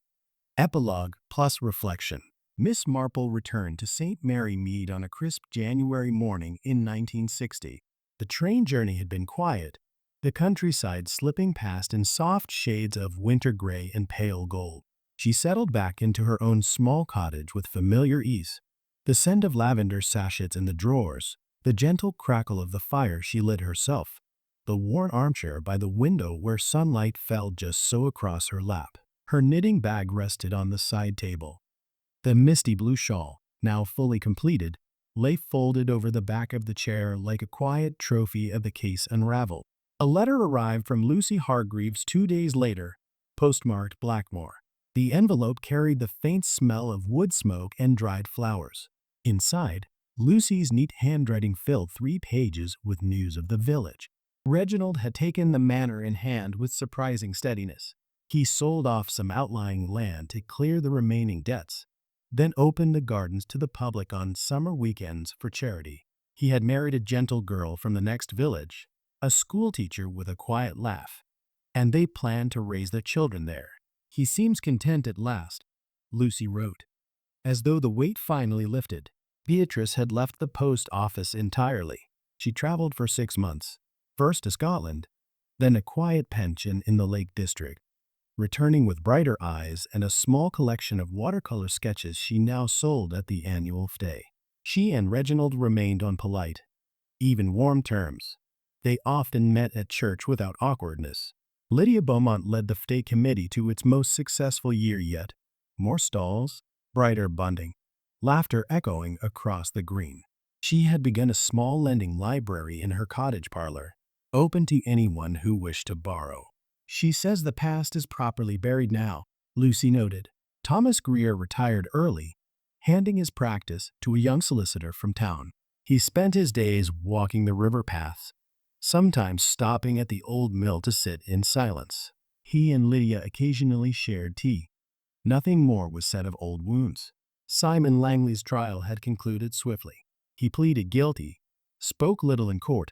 Epilogue plus Reflection. Miss Marple returned to St. Mary Mead on a crisp January morning in 1960. The train journey had been quiet, the countryside slipping past in soft shades of winter gray and pale gold. She settled back into her own small cottage with familiar ease. The scent of lavender sachets in the drawers, the gentle crackle of the fire she lit herself, the worn armchair by the window where sunlight fell just so across her lap. Her knitting bag rested on the side table. The misty blue shawl, now fully completed, lay folded over the back of the chair like a quiet trophy of the case unraveled. A letter arrived from Lucy Hargreaves 2 days later, postmarked Blackmore. The envelope carried the faint smell of wood smoke and dried flowers. Inside, Lucy's neat handwriting filled 3 pages with news of the village. Reginald had taken the manor in hand with surprising steadiness. He sold off some outlying land to clear the remaining debts, then opened the gardens to the public on summer weekends for charity. He had married a gentle girl from the next village, a schoolteacher with a quiet laugh, and they planned to raise their children there. He seems content at last, Lucy wrote. As though the weight finally lifted, Beatrice had left the post office entirely. She traveled for 6 months, first to Scotland, then a quiet pension in the Lake District, returning with brighter eyes and a small collection of watercolor sketches she now sold at the annual fete. She and Reginald remained on polite, even warm terms. They often met at church without awkwardness. Lydia Beaumont led the fete committee to its most successful year yet. More stalls, brighter bunding, laughter echoing across the green. She had begun a small lending library in her cottage parlor, open to anyone who wished to borrow. She says the past is properly buried now, Lucy noted. Thomas Greer retired early, handing his practice to a young solicitor from town. He spent his days walking the river paths, sometimes stopping at the old mill to sit in silence. He and Lydia occasionally shared tea. Nothing more was said of old wounds. Simon Langley's trial had concluded swiftly. He pleaded guilty, spoke little in court,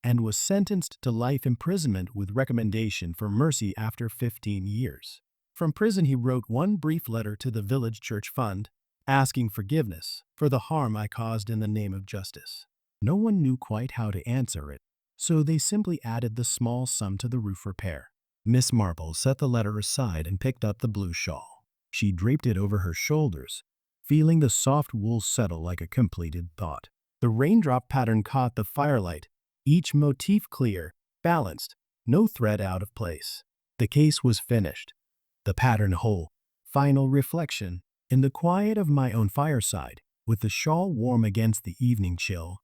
and was sentenced to life imprisonment with recommendation for mercy after 15 years. From prison he wrote one brief letter to the village church fund, asking forgiveness for the harm I caused in the name of justice. No one knew quite how to answer it, so they simply added the small sum to the roof repair. Miss Marple set the letter aside and picked up the blue shawl. She draped it over her shoulders, feeling the soft wool settle like a completed thought. The raindrop pattern caught the firelight, each motif clear, balanced, no thread out of place. The case was finished, the pattern whole. Final reflection. In the quiet of my own fireside, with the shawl warm against the evening chill,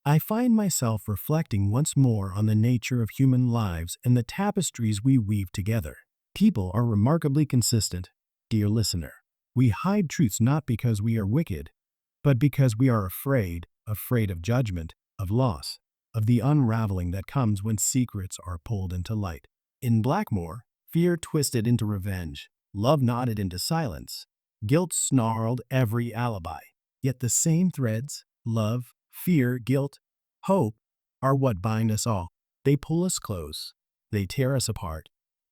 I find myself reflecting once more on the nature of human lives and the tapestries we weave together. People are remarkably consistent, dear listener. We hide truths not because we are wicked, but because we are afraid of judgment, of loss, of the unraveling that comes when secrets are pulled into light. In Blackmore, fear twisted into revenge, love knotted into silence, guilt snarled every alibi. Yet the same threads, love, fear, guilt, hope, are what bind us all. They pull us close, they tear us apart,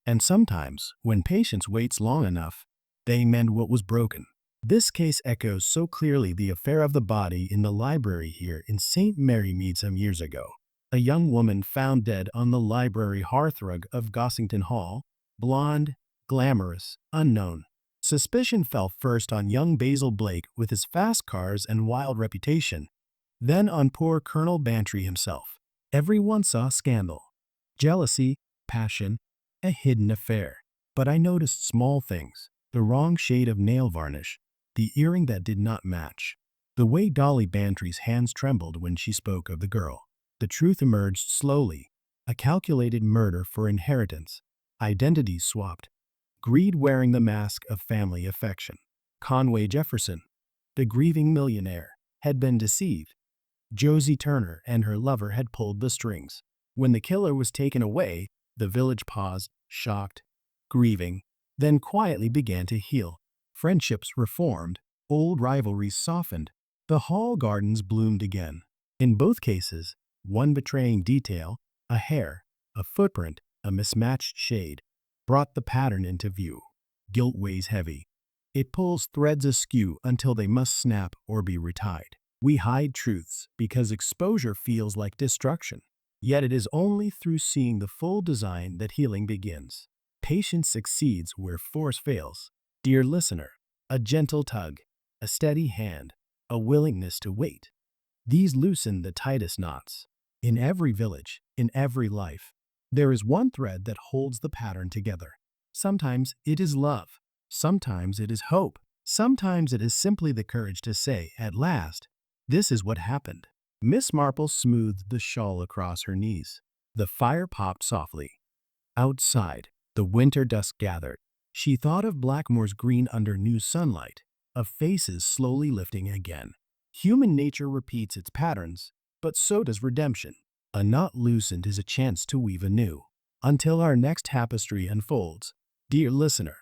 and sometimes, when patience waits long enough, they mend what was broken. This case echoes so clearly the affair of the body in the library here in St. Mary Mead some years ago. A young woman found dead on the library hearthrug of Gossington Hall, blonde, glamorous, unknown. Suspicion fell first on young Basil Blake with his fast cars and wild reputation, then on poor Colonel Bantry himself. Everyone saw scandal, jealousy, passion, a hidden affair. But I noticed small things: the wrong shade of nail varnish, the earring that did not match, the way Dolly Bantry's hands trembled when she spoke of the girl. The truth emerged slowly: a calculated murder for inheritance, identities swapped, greed wearing the mask of family affection. Conway Jefferson, the grieving millionaire, had been deceived. Josie Turner and her lover had pulled the strings. When the killer was taken away, the village paused, shocked, grieving, then quietly began to heal. Friendships reformed, old rivalries softened, the hall gardens bloomed again. In both cases, one betraying detail, a hair, a footprint, a mismatched shade, brought the pattern into view. Guilt weighs heavy. It pulls threads askew until they must snap or be retied. We hide truths because exposure feels like destruction. Yet it is only through seeing the full design that healing begins. Patience succeeds where force fails. Dear listener, a gentle tug, a steady hand, a willingness to wait. These loosen the tightest knots. In every village, in every life, there is one thread that holds the pattern together. Sometimes it is love. Sometimes it is hope. Sometimes it is simply the courage to say, at last, this is what happened. Miss Marple smoothed the shawl across her knees. The fire popped softly. Outside, the winter dusk gathered. She thought of Blackmore's green under new sunlight, of faces slowly lifting again. Human nature repeats its patterns, but so does redemption. A knot loosened is a chance to weave anew. Until our next tapestry unfolds, dear listener,